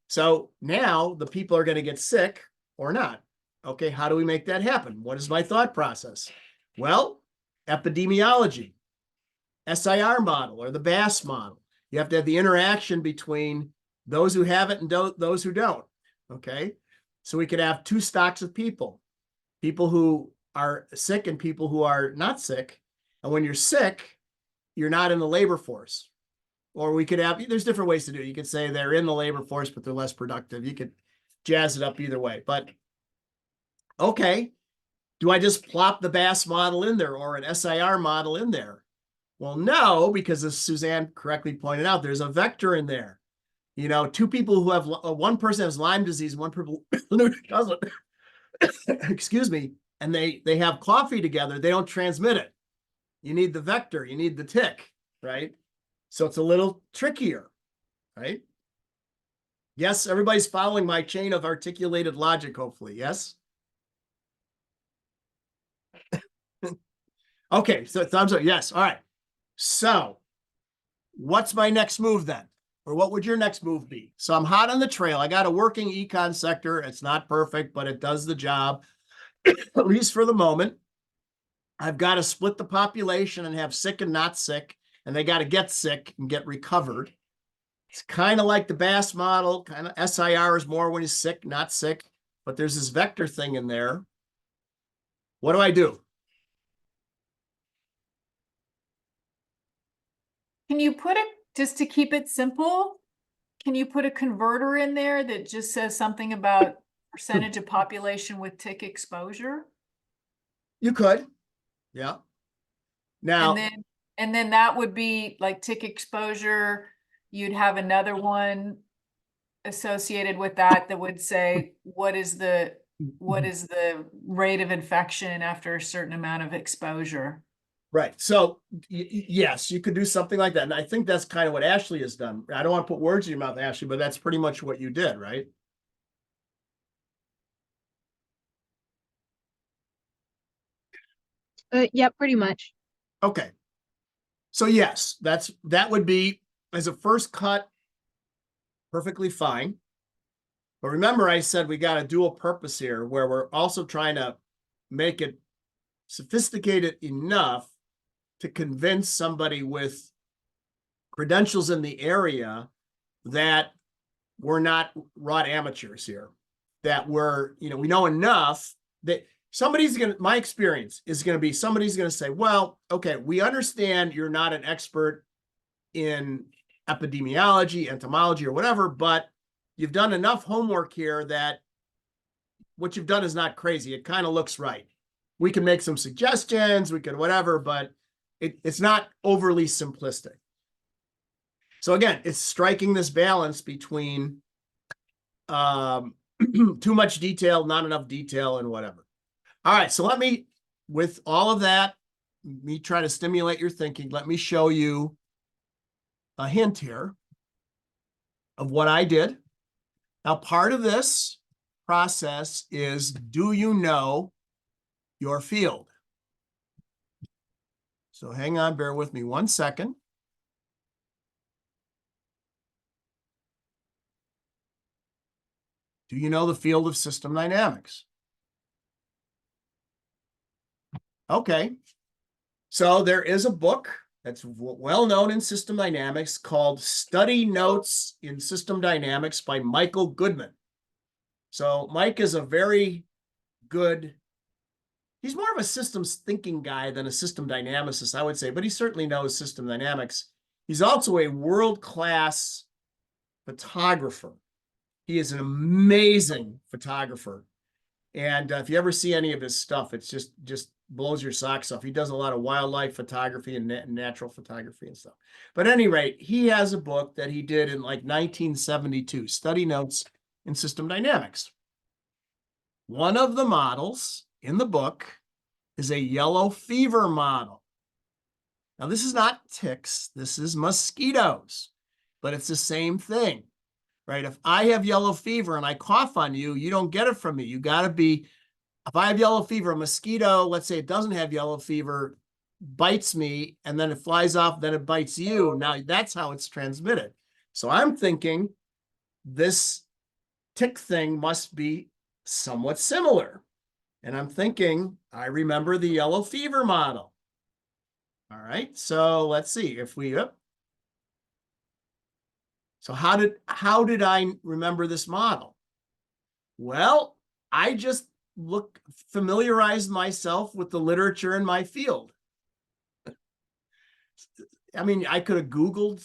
so now the people are going to get sick or not. Okay. How do we make that happen? What is my thought process? Well, epidemiology, SIR model or the BASS model. You have to have the interaction between those who have it and those who don't. Okay. So we could have two stocks of people who are sick and people who are not sick. And when you're sick, you're not in the labor force. Or we could have, there's different ways to do it. You could say they're in the labor force, but they're less productive. You could jazz it up either way. But okay, Do I just plop the BAS model in there or an SIR model in there? Well, no, because as Suzanne correctly pointed out, there's a vector in there. You know, two people who have, one person has Lyme disease, one person doesn't, excuse me, and they have coffee together, they don't transmit it. You need the vector, you need the tick, right? So it's a little trickier, right? Yes, everybody's following my chain of articulated logic, hopefully, yes? Okay, so thumbs up, yes, all right. So what's my next move then? Or what would your next move be? So I'm hot on the trail. I got a working econ sector. It's not perfect, but it does the job, at least for the moment. I've got to split the population and have sick and not sick, and they got to get sick and get recovered. It's kind of like the BAS model, kind of SIR is more when he's sick, not sick, but there's this vector thing in there. What do I do? Can you put it, just to keep it simple, can you put a converter in there that just says something about percentage of population with tick exposure? You could, yeah. Now, And then that would be like tick exposure. You'd have another one associated with that that would say, what is the rate of infection after a certain amount of exposure? right. So yes, you could do something like that. And I think that's kind of what Ashley has done. I don't want to put words in your mouth, Ashley, but that's pretty much what you did, right? Yeah, pretty much. Okay. So yes, that would be, as a first cut, perfectly fine. But remember, I said we got a dual purpose here where we're also trying to make it sophisticated enough to convince somebody with credentials in the area that we're not raw amateurs here, that we're, you know, we know enough that somebody's going to, my experience is going to be, somebody's going to say, well, okay, we understand you're not an expert in epidemiology, entomology, or whatever, but you've done enough homework here that what you've done is not crazy. It kind of looks right. We can make some suggestions, we can whatever, but it's not overly simplistic. So again, it's striking this balance between too much detail, not enough detail, and whatever. All right, so let me, with all of that, me try to stimulate your thinking, let me show you a hint here of what I did. Now, part of this process is, do you know your field? So hang on, bear with me 1 second. Do you know the field of system dynamics? Okay. So there is a book that's well known in system dynamics called Study Notes in System Dynamics by Michael Goodman. So Mike is a very good, he's more of a systems thinking guy than a system dynamicist, I would say, but he certainly knows system dynamics. He's also a world-class photographer. He is an amazing photographer. And if you ever see any of his stuff, it's just blows your socks off. He does a lot of wildlife photography and natural photography and stuff. But at any rate, he has a book that he did in like 1972, Study Notes in System Dynamics. One of the models in the book is a yellow fever model. Now, this is not ticks, this is mosquitoes, but it's the same thing, right? If I have yellow fever and I cough on you, you don't get it from me. You got to be, if I have yellow fever, a mosquito, let's say it doesn't have yellow fever, bites me, and then it flies off, then it bites you. Now, that's how it's transmitted. So I'm thinking this tick thing must be somewhat similar. And I'm thinking, I remember the yellow fever model. All right, so let's see if we, so how did I remember this model? Well, I just familiarized myself with the literature in my field. I mean, I could have Googled,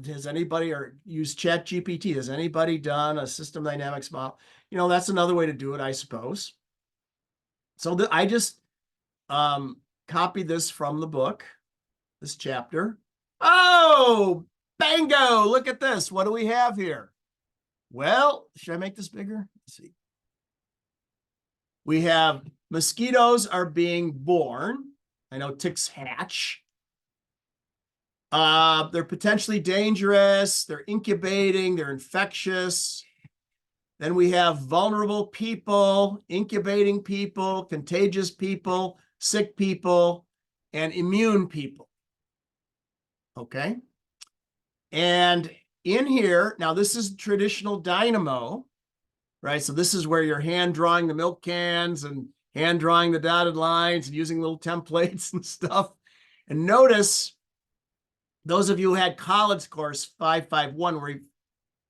has anybody, or used ChatGPT, has anybody done a system dynamics model? You know, that's another way to do it, I suppose. So I just copied this from the book, this chapter. Oh, bango, look at this. What do we have here? Well, should I make this bigger? Let's see. We have mosquitoes are being born. I know ticks hatch. They're potentially dangerous. They're incubating. They're infectious. Then we have vulnerable people, incubating people, contagious people, sick people, and immune people. Okay. And in here, now this is traditional dynamo, right? So this is where you're hand drawing the milk cans and hand drawing the dotted lines and using little templates and stuff. And notice, those of you who had college course 551, where he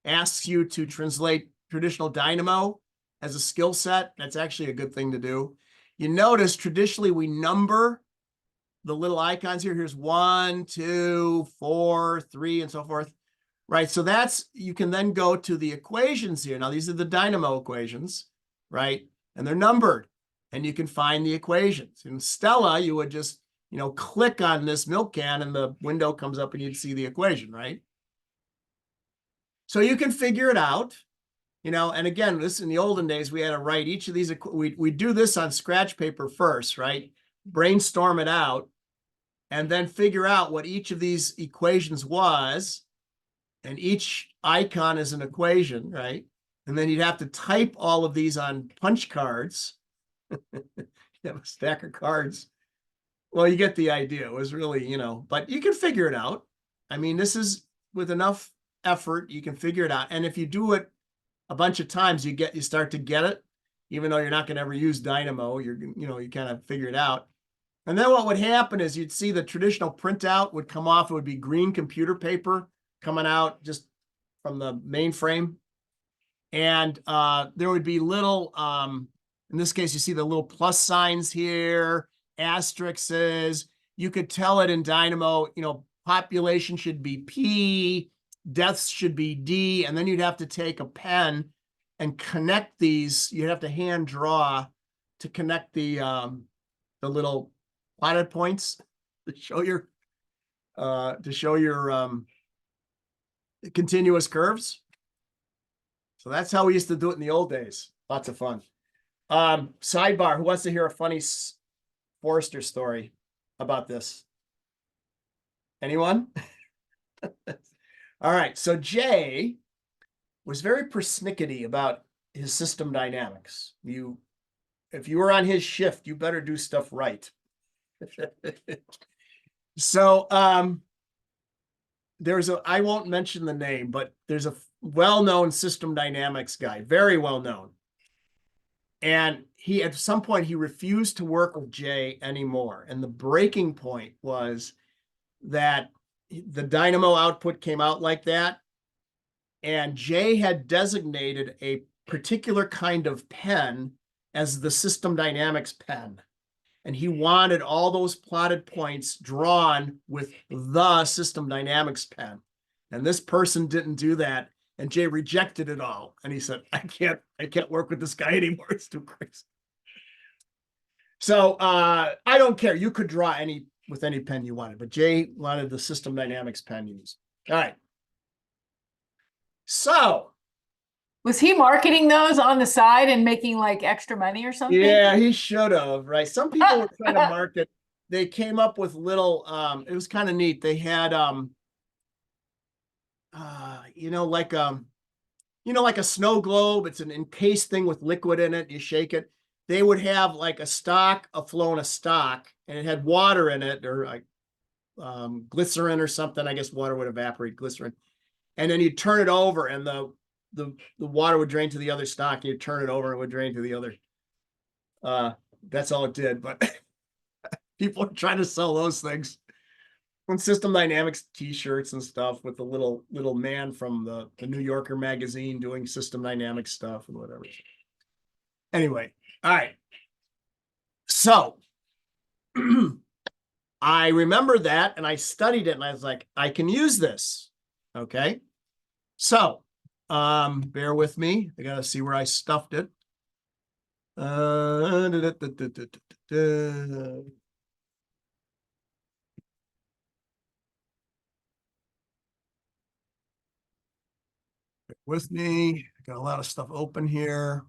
asks you to translate traditional dynamo as a skill set, that's actually a good thing to do. You notice traditionally we number the little icons here. Here's 1, 2, 4, 3, and so forth. Right, so that's, you can then go to the equations here. Now, these are the dynamo equations, right? And they're numbered, and you can find the equations. In Stella, you would just, you know, click on this milk can and the window comes up and you'd see the equation, right? So you can figure it out, you know, and again, this in the olden days, we had to write each of these, we do this on scratch paper first, right? Brainstorm it out, and then figure out what each of these equations was. And each icon is an equation, right? And then you'd have to type all of these on punch cards. You have a stack of cards. Well, you get the idea. It was really, you know, but you can figure it out. I mean, this is with enough effort, you can figure it out. And if you do it a bunch of times, you start to get it, even though you're not going to ever use Dynamo, you kind of figure it out. And then what would happen is you'd see the traditional printout would come off. It would be green computer paper coming out just from the mainframe. And there would be little, in this case, you see the little plus signs here, asterisks. You could tell it in Dynamo, you know, population should be P, deaths should be D, and then you'd have to take a pen and connect these. You'd have to hand draw to connect the little plotted points to show your continuous curves. So that's how we used to do it in the old days. Lots of fun. Sidebar, who wants to hear a funny Forrester story about this? Anyone? All right, so Jay was very persnickety about his system dynamics. If you were on his shift, you better do stuff right. So I won't mention the name, but there's a well-known system dynamics guy, very well-known. And at some point, he refused to work with Jay anymore. And the breaking point was that the Dynamo output came out like that. And Jay had designated a particular kind of pen as the system dynamics pen. And he wanted all those plotted points drawn with the system dynamics pen. And this person didn't do that. And Jay rejected it all. And he said, I can't work with this guy anymore. It's too crazy. So I don't care. You could draw with any pen you wanted, but Jay wanted the system dynamics pen used. All right. So Was he marketing those on the side and making like extra money or something? yeah, he should have, right? Some people were trying to market. They came up with little, it was kind of neat. They had, like a snow globe. It's an encased thing with liquid in it. You shake it. They would have like a stock, a stock, and it had water in it, or like glycerin or something. I guess water would evaporate glycerin. And then you turn it over and the water would drain to the other stock. You turn it over and it would drain to the other. That's all it did. But people are trying to sell those things. On System Dynamics t-shirts and stuff with the little man from the New Yorker magazine doing System Dynamics stuff and whatever. Anyway, all right. So I remember that and I studied it and I was like, I can use this. Okay. So bear with me. I got to see where I stuffed it. Da, da, da, da, da, da, da. Bear with me, got a lot of stuff open here.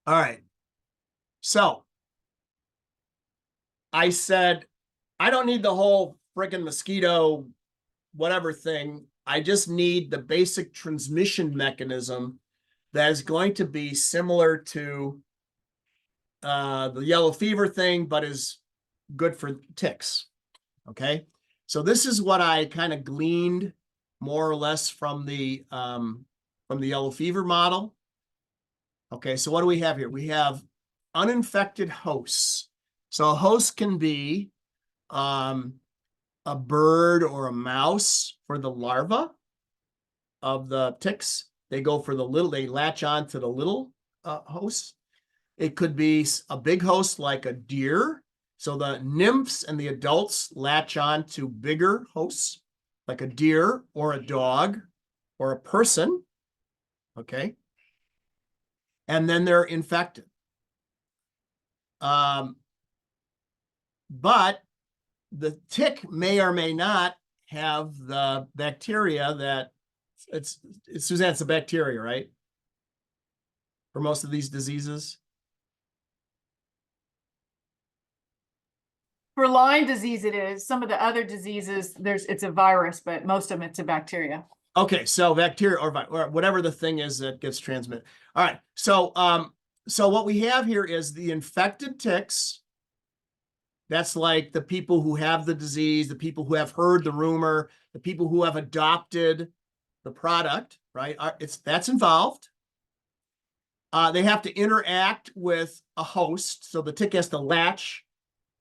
All right. So I said, I don't need the whole freaking mosquito, whatever thing. I just need the basic transmission mechanism that is going to be similar to the yellow fever thing, but is good for ticks. Okay. So this is what I kind of gleaned more or less from the yellow fever model. Okay, so what do we have here? We have uninfected hosts. So a host can be a bird or a mouse for the larva of the ticks. They go for they latch on to the little hosts. It could be a big host like a deer. So the nymphs and the adults latch on to bigger hosts like a deer or a dog or a person. Okay. And then they're infected. But the tick may or may not have the bacteria that it's Suzanne, it's a bacteria, right? For most of these diseases. For Lyme disease, it is. Some of the other diseases, it's a virus, but most of them it's a bacteria. Okay, so bacteria or whatever the thing is that gets transmitted. All right, so what we have here is the infected ticks. That's like the people who have the disease, the people who have heard the rumor, the people who have adopted the product, right? That's involved. They have to interact with a host. So the tick has to latch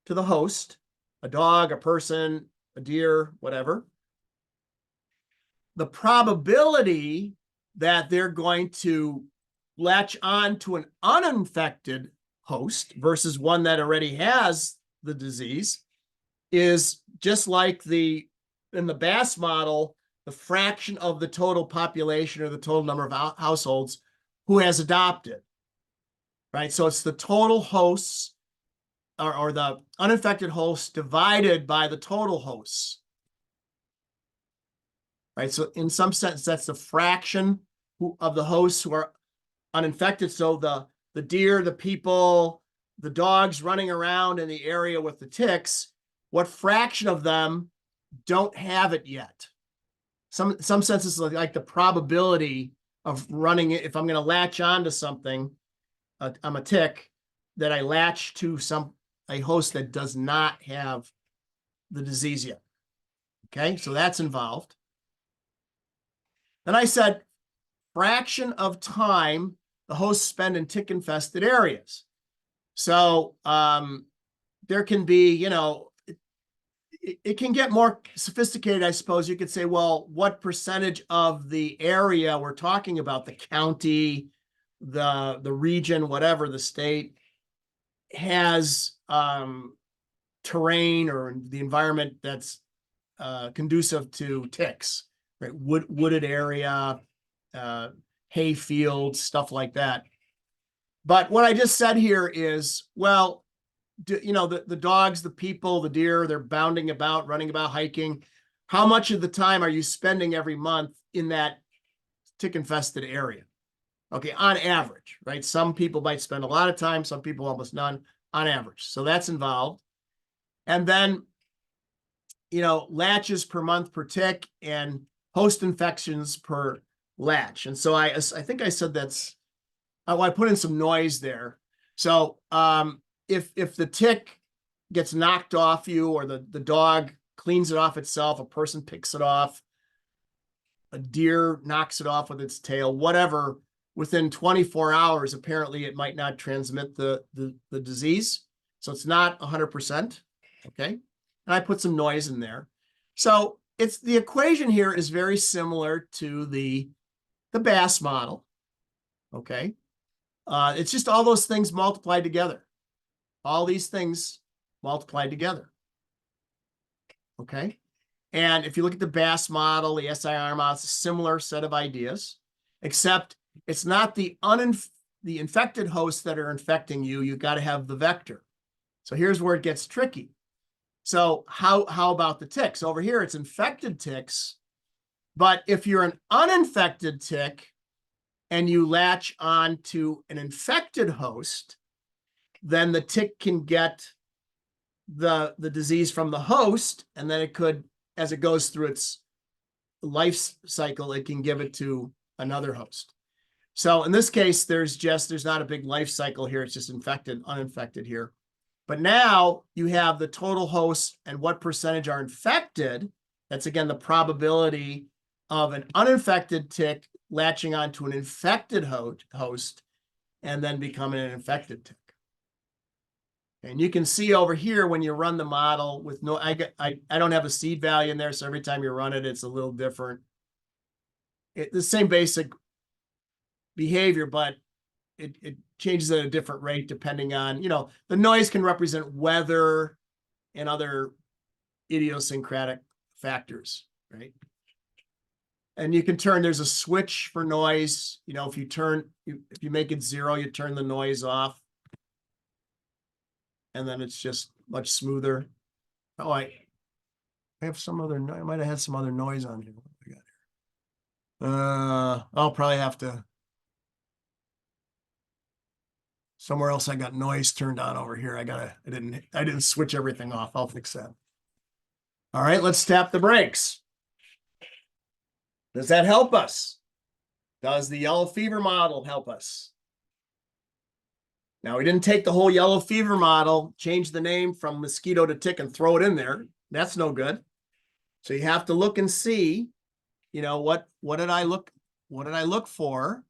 to the host, a dog, a person, a deer, whatever. The probability that they're going to latch on to an uninfected host versus one that already has the disease is just like in the Bass model, the fraction of the total population or the total number of households who has adopted, right? So it's the total hosts or the uninfected hosts divided by the total hosts, right? So in some sense, that's the fraction of the hosts who are uninfected. So the deer, the people, the dogs running around in the area with the ticks, what fraction of them don't have it yet? Some senses like the probability of running it. If I'm going to latch onto something, I'm a tick, that I latch to a host that does not have the disease yet. Okay, so that's involved. Then I said fraction of time the hosts spend in tick infested areas. So there can be, it can get more sophisticated, I suppose. You could say, well, what percentage of the area we're talking about, the county, the region, whatever, the state, has terrain or the environment that's conducive to ticks, right? Wooded area, hay fields, stuff like that. But what I just said here is, well, the dogs, the people, the deer, they're bounding about, running about, hiking. How much of the time are you spending every month in that tick-infested area? Okay, on average, right? Some people might spend a lot of time, some people almost none on average. So that's involved. And then, latches per month per tick and host infections per latch. And so I think I said I put in some noise there. So if the tick gets knocked off you or the dog cleans it off itself, a person picks it off, a deer knocks it off with its tail, whatever, within 24 hours, apparently it might not transmit the disease. So it's not 100%. Okay. And I put some noise in there. So the equation here is very similar to the Bass model. Okay. It's just all those things multiplied together. All these things multiplied together. Okay. And if you look at the BAS model, the SIR model, it's a similar set of ideas, except it's not the infected hosts that are infecting you. You got to have the vector. So here's where it gets tricky. So how about the ticks? Over here, it's infected ticks. But if you're an uninfected tick and you latch on to an infected host, then the tick can get the disease from the host, and then it could, as it goes through its life cycle, it can give it to another host. So in this case, there's not a big life cycle here. It's just infected, uninfected here. But now you have the total hosts and what percentage are infected. That's again the probability of an uninfected tick latching onto an infected host and then becoming an infected tick. And you can see over here when you run the model with no, I don't have a seed value in there, so every time you run it, it's a little different. The same basic behavior, but it changes at a different rate depending on, the noise can represent weather and other idiosyncratic factors, right? And you can turn, there's a switch for noise. If you make it 0, you turn the noise off. And then it's just much smoother. Oh, I have some other, I might have had some other noise on here. What do I got here? I'll probably have to, somewhere else I got noise turned on over here. I didn't switch everything off. I'll fix that. All right, let's tap the brakes. Does that help us? Does the yellow fever model help us? Now, we didn't take the whole yellow fever model, change the name from mosquito to tick and throw it in there. That's no good. So you have to look and see, what did I look for?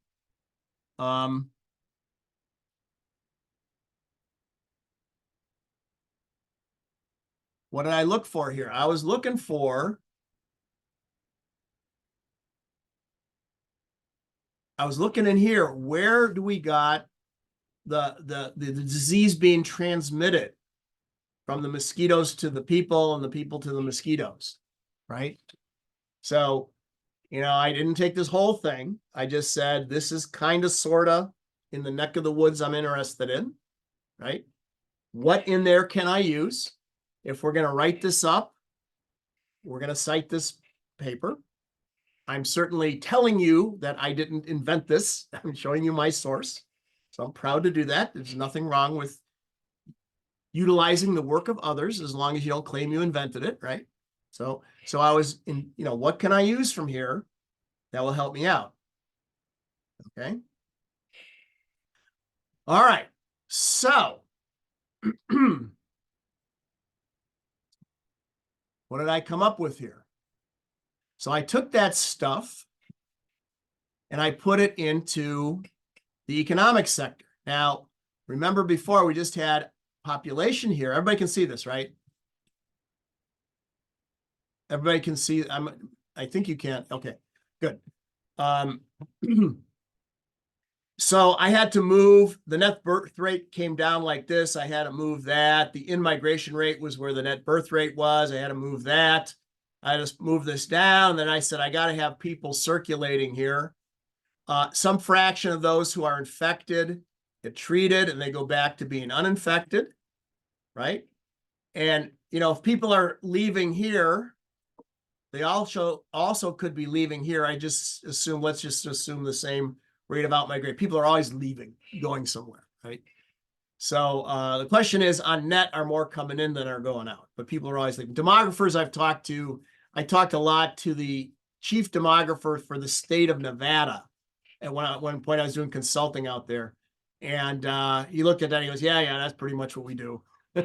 What did I look for here? I was looking in here, where do we got the disease being transmitted from the mosquitoes to the people and the people to the mosquitoes, right? So, I didn't take this whole thing. I just said, this is kind of, sort of in the neck of the woods I'm interested in, right? What in there can I use? If we're going to write this up, we're going to cite this paper. I'm certainly telling you that I didn't invent this. I'm showing you my source. So I'm proud to do that. There's nothing wrong with utilizing the work of others as long as you don't claim you invented it, right? So I was in, what can I use from here that will help me out? Okay. All right. So what did I come up with here? So I took that stuff and I put it into the economic sector. Now, remember before we just had population here. Everybody can see this, right? Everybody can see. I think you can. Okay, good. So I had to move, the net birth rate came down like this. I had to move that. The in-migration rate was where the net birth rate was. I had to move that. I just moved this down. Then I said, I got to have people circulating here. Some fraction of those who are infected get treated and they go back to being uninfected, right? And, if people are leaving here, they also could be leaving here. Let's just assume the same rate of outmigration. People are always leaving, going somewhere, right? So the question is, on net, are more coming in than are going out? But people are always leaving. Demographers I talked a lot to the chief demographer for the state of Nevada. At one point, I was doing consulting out there. And he looked at that and he goes, yeah, that's pretty much what we do. So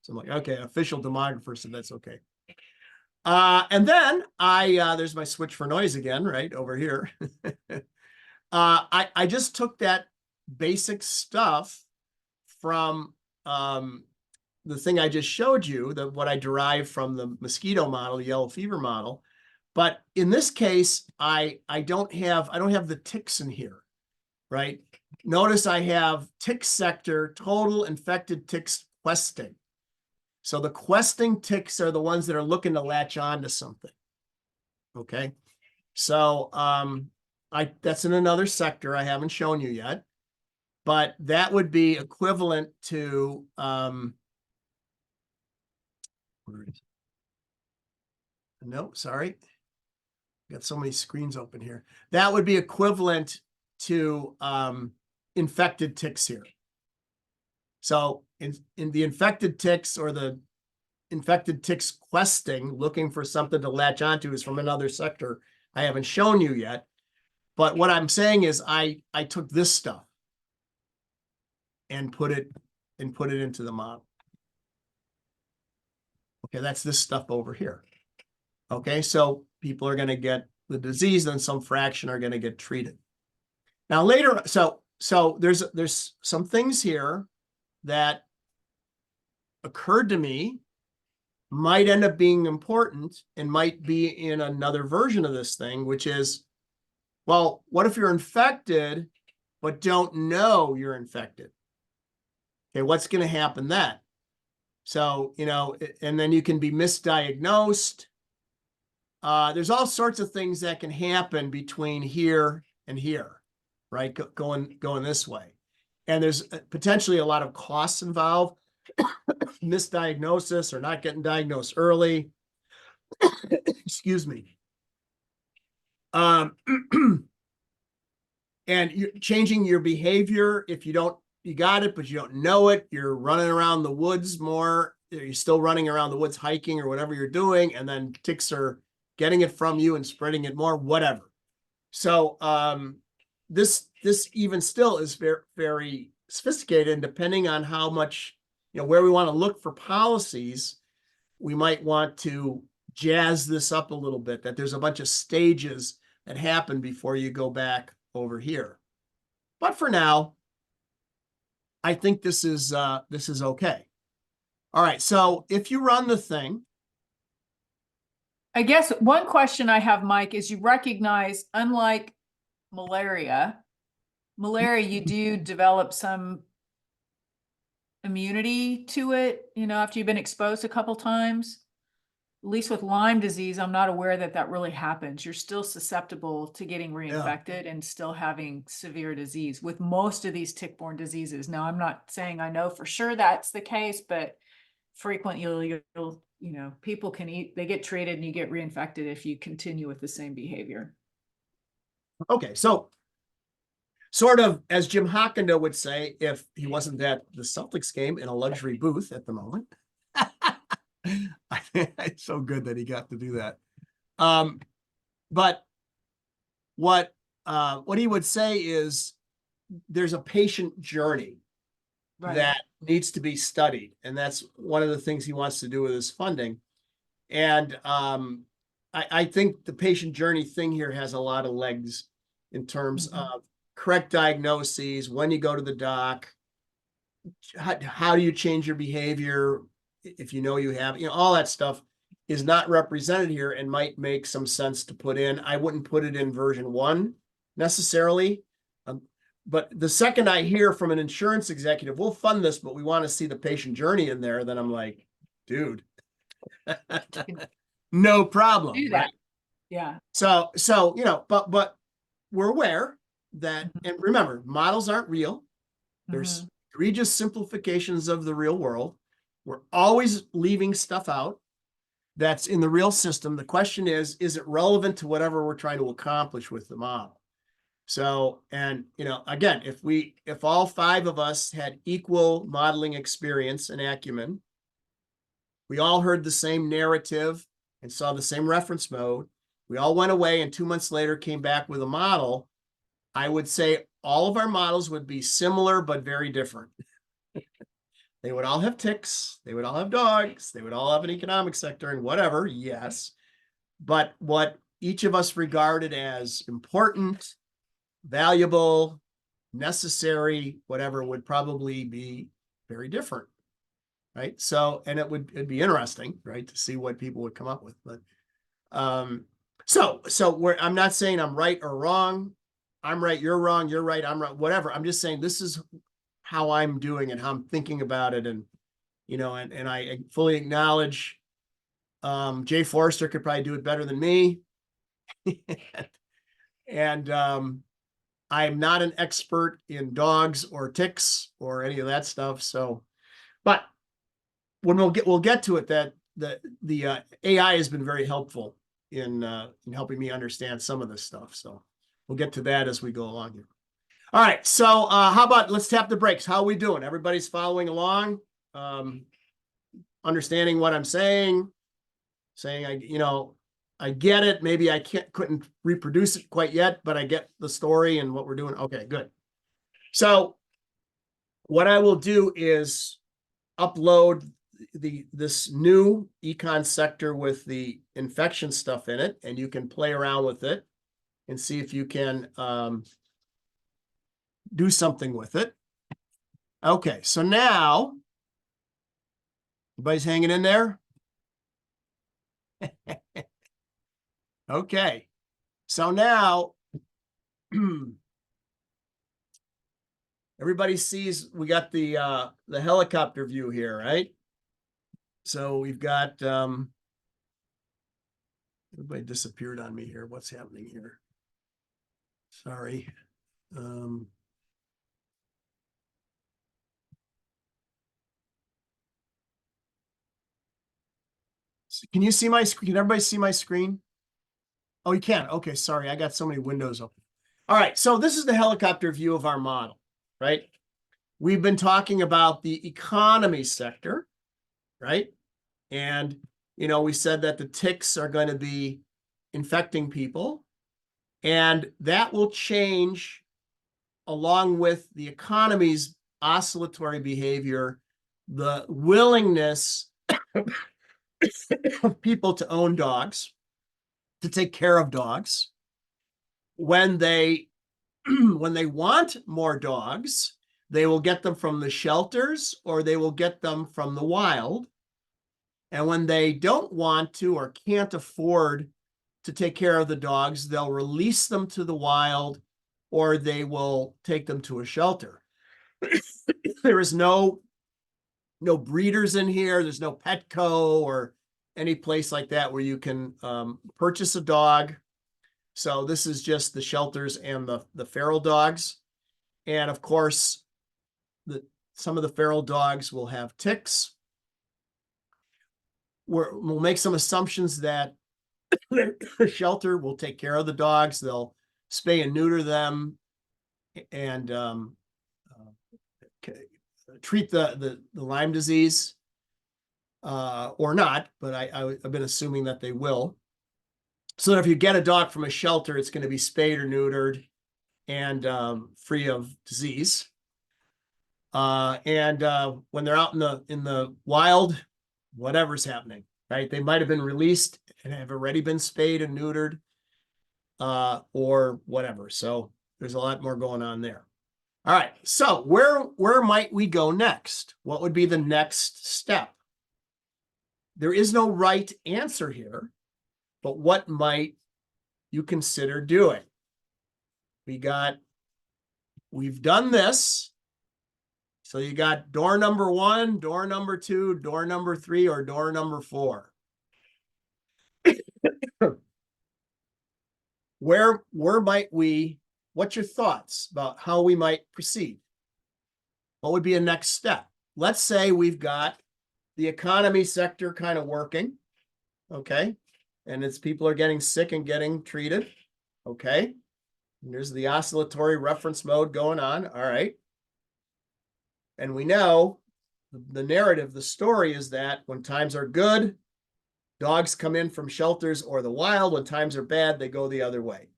I'm like, okay, official demographer said that's okay. And then there's my switch for noise again, right over here. I just took that basic stuff from the thing I just showed you, what I derived from the mosquito model, the yellow fever model. But in this case, I don't have the ticks in here, right? Notice I have tick sector, total infected ticks questing. So the questing ticks are the ones that are looking to latch on to something. Okay. So that's in another sector I haven't shown you yet, but that would be equivalent to where is it? No, sorry. Got so many screens open here. That would be equivalent to infected ticks here. So in the infected ticks or the infected ticks questing, looking for something to latch onto is from another sector I haven't shown you yet. But what I'm saying is I took this stuff and put it into the model. Okay, that's this stuff over here. Okay, so people are going to get the disease, and some fraction are going to get treated. Now later, so there's some things here that occurred to me might end up being important and might be in another version of this thing, which is, well, what if you're infected but don't know you're infected? Okay, what's going to happen then? So, you know, and then you can be misdiagnosed. There's all sorts of things that can happen between here and here, right? Going this way. And there's potentially a lot of costs involved, misdiagnosis or not getting diagnosed early. Excuse me. And you're changing your behavior. If you got it, but you don't know it, you're running around the woods more. You're still running around the woods hiking or whatever you're doing, and then ticks are getting it from you and spreading it more, whatever. So this even still is very, very sophisticated, and depending on how much, you know, where we want to look for policies, we might want to jazz this up a little bit, that there's a bunch of stages that happen before you go back over here. But for now, I think this is okay. All right, so if you run the thing. I guess one question I have, Mike, is you recognize, unlike malaria, you do develop some immunity to it, you know, after you've been exposed a couple times. At least with Lyme disease, I'm not aware that that really happens. You're still susceptible to getting reinfected and still having severe disease with most of these tick-borne diseases. Now, I'm not saying I know for sure that's the case, but frequently you'll you know, people they get treated and you get reinfected if you continue with the same behavior. Okay, so sort of as Jim Hockender would say, if he wasn't at the Celtics game in a luxury booth at the moment. It's so good that he got to do that. But what he would say is there's a patient journey that needs to be studied. And that's one of the things he wants to do with his funding. And I think the patient journey thing here has a lot of legs in terms of correct diagnoses, when you go to the doc, how do you change your behavior if you know you have, you know, all that stuff is not represented here and might make some sense to put in. I wouldn't put it in version 1 necessarily. But the second I hear from an insurance executive, we'll fund this, but we want to see the patient journey in there, then I'm like, dude, no problem. Do that. Right? Yeah. So, you know, but we're aware that, and remember, models aren't real. There's egregious simplifications of the real world. We're always leaving stuff out that's in the real system. The question is it relevant to whatever we're trying to accomplish with the model? So, and, you know, again, if all 5 of us had equal modeling experience and acumen, we all heard the same narrative and saw the same reference mode, we all went away and 2 months later came back with a model, I would say all of our models would be similar, but very different. They would all have ticks, they would all have dogs, they would all have an economic sector and whatever, yes. But what each of us regarded as important, valuable, necessary, whatever, would probably be very different, right? So, and it'd be interesting, right, to see what people would come up with. But so I'm not saying I'm right or wrong. I'm right, you're wrong, you're right, I'm right, whatever. I'm just saying this is how I'm doing and how I'm thinking about it. And you know, and I fully acknowledge Jay Forrester could probably do it better than me. And I'm not an expert in dogs or ticks or any of that stuff. So, but when we'll get to it, that the AI has been very helpful in helping me understand some of this stuff. So we'll get to that as we go along here. All right. So how about let's tap the brakes. How are we doing? Everybody's following along, understanding what I'm saying, I get it. Maybe I couldn't reproduce it quite yet, but I get the story and what we're doing. Okay, good. So what I will do is upload this new econ sector with the infection stuff in it, and you can play around with it and see if you can do something with it. Okay, so now everybody's hanging in there. Okay, so now everybody sees we got the helicopter view here, right? So we've got everybody disappeared on me here. What's happening here? Sorry. Can you see my screen? Can everybody see my screen? Oh, you can. Okay, sorry. I got so many windows open. All right, so this is the helicopter view of our model, right? We've been talking about the economy sector, right? And, you know, we said that the ticks are going to be infecting people, and that will change along with the economy's oscillatory behavior, the willingness of people to own dogs, to take care of dogs. When they want more dogs, they will get them from the shelters or they will get them from the wild. And when they don't want to or can't afford to take care of the dogs, they'll release them to the wild or they will take them to a shelter. There is no breeders in here. There's no Petco or any place like that where you can purchase a dog. So this is just the shelters and the feral dogs. And of course, some of the feral dogs will have ticks. We'll make some assumptions that the shelter will take care of the dogs. They'll spay and neuter them and treat the Lyme disease or not, but I've been assuming that they will. So that if you get a dog from a shelter, it's going to be spayed or neutered and free of disease. And when they're out in the wild, whatever's happening, right? They might have been released and have already been spayed and neutered or whatever. So there's a lot more going on there. All right. So where might we go next? What would be the next step? There is no right answer here, but what might you consider doing? We've done this. So you got door number 1, door number 2, door number 3, or door number 4. Where might we, what's your thoughts about how we might proceed? What would be a next step? Let's say we've got the economy sector kind of working, okay? And it's people are getting sick and getting treated, okay? And there's the oscillatory reference mode going on, all right? And we know the narrative, the story is that when times are good, dogs come in from shelters or the wild. When times are bad, they go the other way.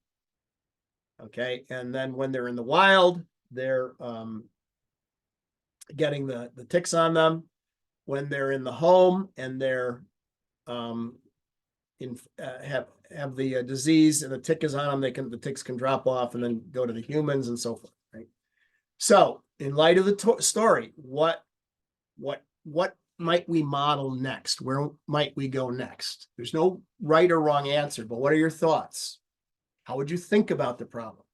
Okay. And then when they're in the wild, they're getting the ticks on them. When they're in the home and they're have the disease and the tick is on them, the ticks can drop off and then go to the humans and so forth. Right. So in light of the story, what might we model next? Where might we go next? There's no right or wrong answer, but what are your thoughts? How would you think about the problem?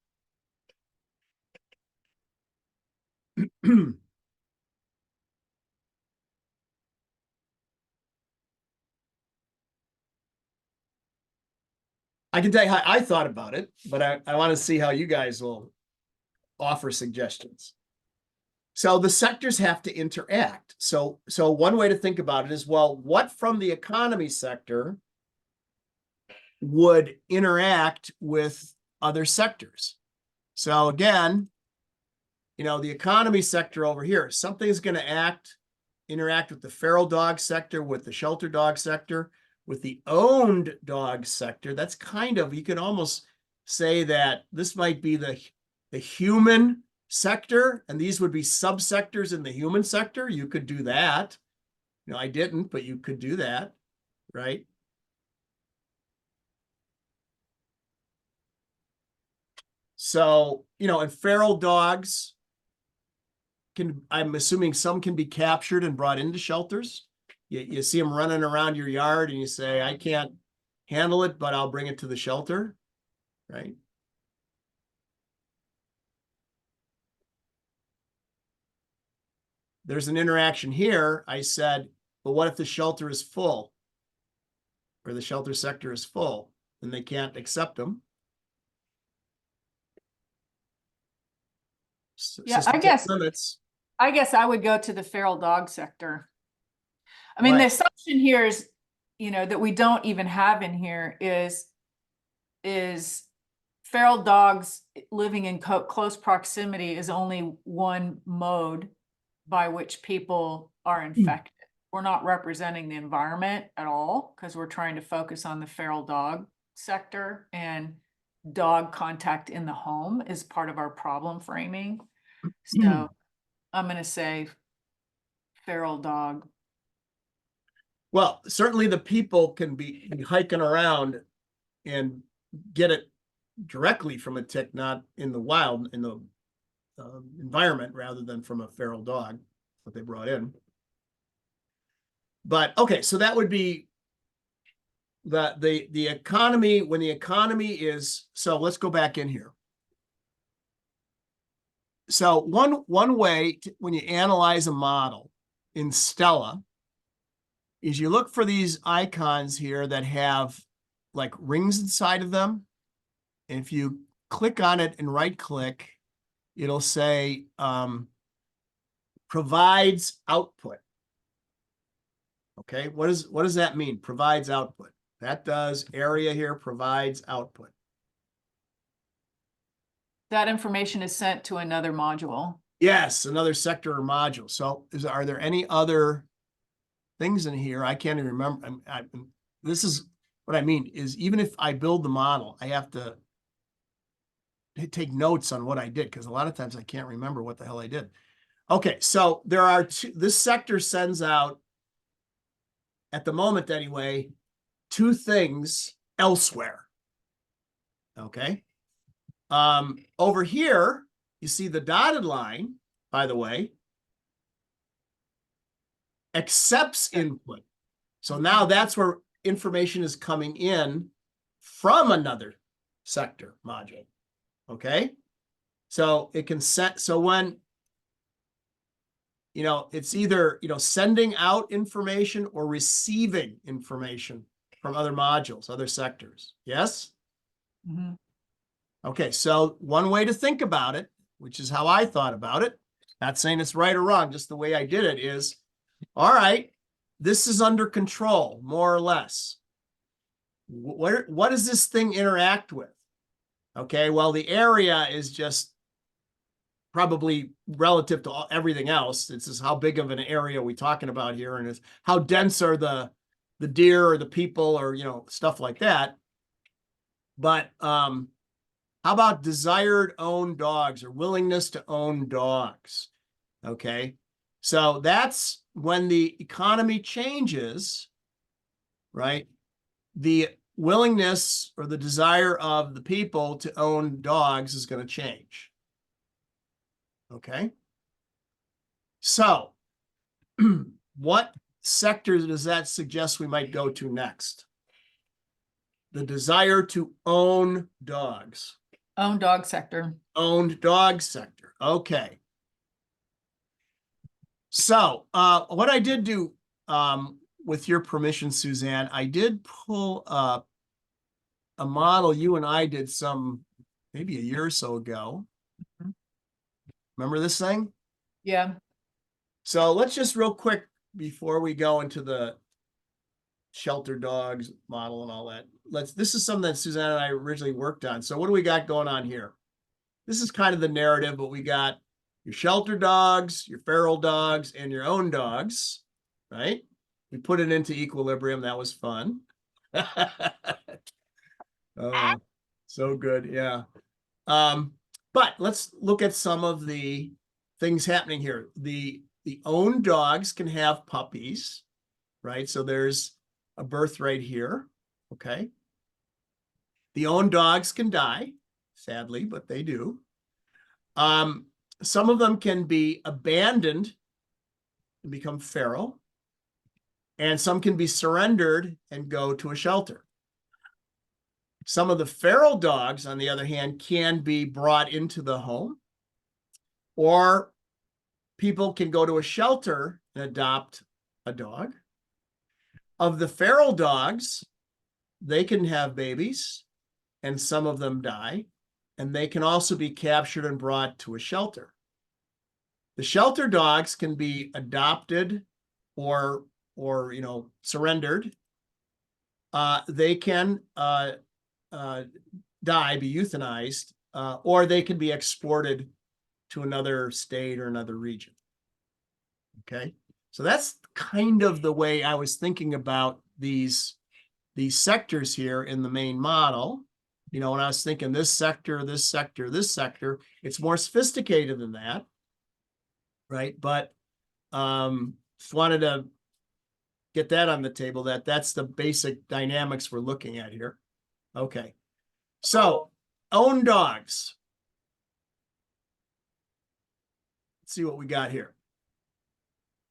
I can tell you how I thought about it, but I want to see how you guys will offer suggestions. So the sectors have to interact. So one way to think about it is, well, what from the economy sector would interact with other sectors? So again, the economy sector over here, something's going to interact with the feral dog sector, with the shelter dog sector, with the owned dog sector. That's kind of, you could almost say that this might be the human sector, and these would be subsectors in the human sector. You could do that. I didn't, but you could do that, right? So, and feral dogs I'm assuming some can be captured and brought into shelters. You see them running around your yard and you say, I can't handle it, but I'll bring it to the shelter, right? There's an interaction here. I said, but what if the shelter is full or the shelter sector is full? Then they can't accept them. Yeah, System limits. I guess I would go to the feral dog sector. I mean, the Right. assumption here is, that we don't even have in here is feral dogs living in close proximity is only one mode by which people are infected. We're not representing the environment at all because we're trying to focus on the feral dog sector, and dog contact in the home is part of our problem framing. So I'm going to say feral dog. Well, certainly the people can be hiking around and get it directly from a tick, not in the wild, in the environment, rather than from a feral dog that they brought in. But okay, so that would be the economy. When the economy is, so let's go back in here. So one way when you analyze a model in Stella is you look for these icons here that have like rings inside of them. And if you click on it and right click, it'll say provides output. Okay, what does that mean? Provides output. That does area here, provides output. That information is sent to another module. Yes, another sector or module. So are there any other things in here? I can't even remember. This is what I mean is, even if I build the model, I have to take notes on what I did, because a lot of times I can't remember what the hell I did. Okay, so there are this sector sends out, at the moment anyway, 2 things elsewhere. Okay. Over here, you see the dotted line, by the way, accepts input. So now that's where information is coming in from another sector module. Okay. So it can set, so when, it's either, sending out information or receiving information from other modules, other sectors. Yes? Mm-hmm. Okay, so one way to think about it, which is how I thought about it, not saying it's right or wrong, just the way I did it is, all right, this is under control, more or less. What does this thing interact with? Okay, well, the area is just probably relative to everything else. It's just how big of an area are we talking about here, and it's how dense are the deer or the people or, stuff like that. But how about desired own dogs or willingness to own dogs? Okay, so that's when the economy changes, right? The willingness or the desire of the people to own dogs is going to change. Okay, so what sector does that suggest we might go to next? The desire to own dogs. Own dog sector. Owned dog sector. Okay. So what I did do, with your permission, Suzanne, I did pull up a model you and I did maybe a year or so ago. Mhm. Remember this thing? Yeah. So let's just real quick before we go into the shelter dogs model and all that. This is something that Suzanne and I originally worked on. So what do we got going on here? This is kind of the narrative, but we got your shelter dogs, your feral dogs, and your own dogs, right? We put it into equilibrium. That was fun. Oh, so good. Yeah. But let's look at some of the things happening here. The own dogs can have puppies, right? So there's a birth right here. Okay. The own dogs can die, sadly, but they do. Some of them can be abandoned and become feral, and some can be surrendered and go to a shelter. Some of the feral dogs, on the other hand, can be brought into the home, or people can go to a shelter and adopt a dog. Of the feral dogs, they can have babies, and some of them die, and they can also be captured and brought to a shelter. The shelter dogs can be adopted or surrendered. They can die, be euthanized, or they can be exported to another state or another region. Okay, so that's kind of the way I was thinking about these sectors here in the main model. When I was thinking this sector, this sector, this sector, it's more sophisticated than that, right? But just wanted to get that on the table, that's the basic dynamics we're looking at here. Okay, so own dogs. Let's see what we got here.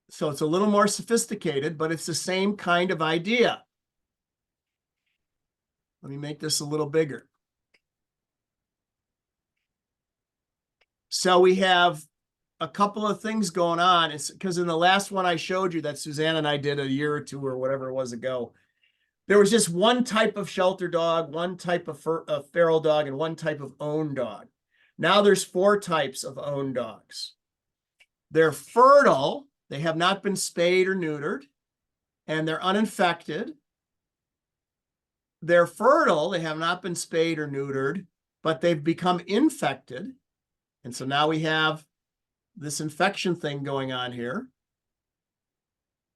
So it's a little more sophisticated, but it's the same kind of idea. Let me make this a little bigger. So we have a couple of things going on. It's because in the last one I showed you that Suzanne and I did a year or two or whatever it was ago, there was just one type of shelter dog, one type of feral dog, and one type of own dog. Now there's 4 types of own dogs. They're fertile. They have not been spayed or neutered, and they're uninfected. They're fertile. They have not been spayed or neutered, but they've become infected. And so now we have this infection thing going on here.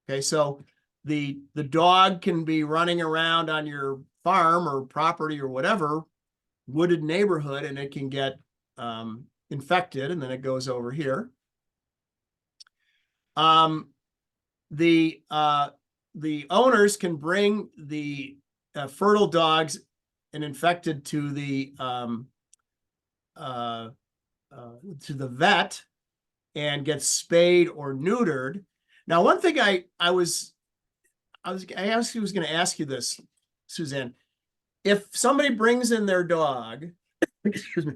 Okay, so the dog can be running around on your farm or property or whatever, wooded neighborhood, and it can get infected, and then it goes over here. The owners can bring the fertile dogs and infected to the vet and get spayed or neutered. Now, one thing I was going to ask you this, Suzanne. If somebody brings in their dog, excuse me,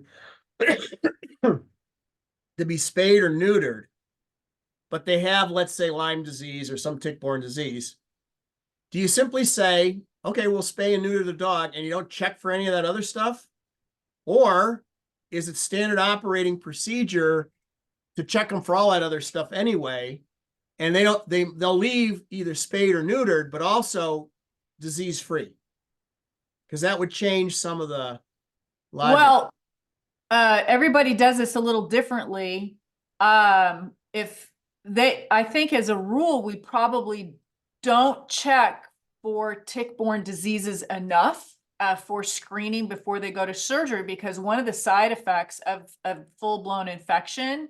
to be spayed or neutered, but they have, let's say, Lyme disease or some tick-borne disease, do you simply say, okay, we'll spay and neuter the dog, and you don't check for any of that other stuff? Or is it standard operating procedure to check them for all that other stuff anyway? And they'll leave either spayed or neutered, but also disease-free, because that would change some of the logic. Well, everybody does this a little differently. I think as a rule, we probably don't check for tick-borne diseases enough for screening before they go to surgery, because one of the side effects of full-blown infection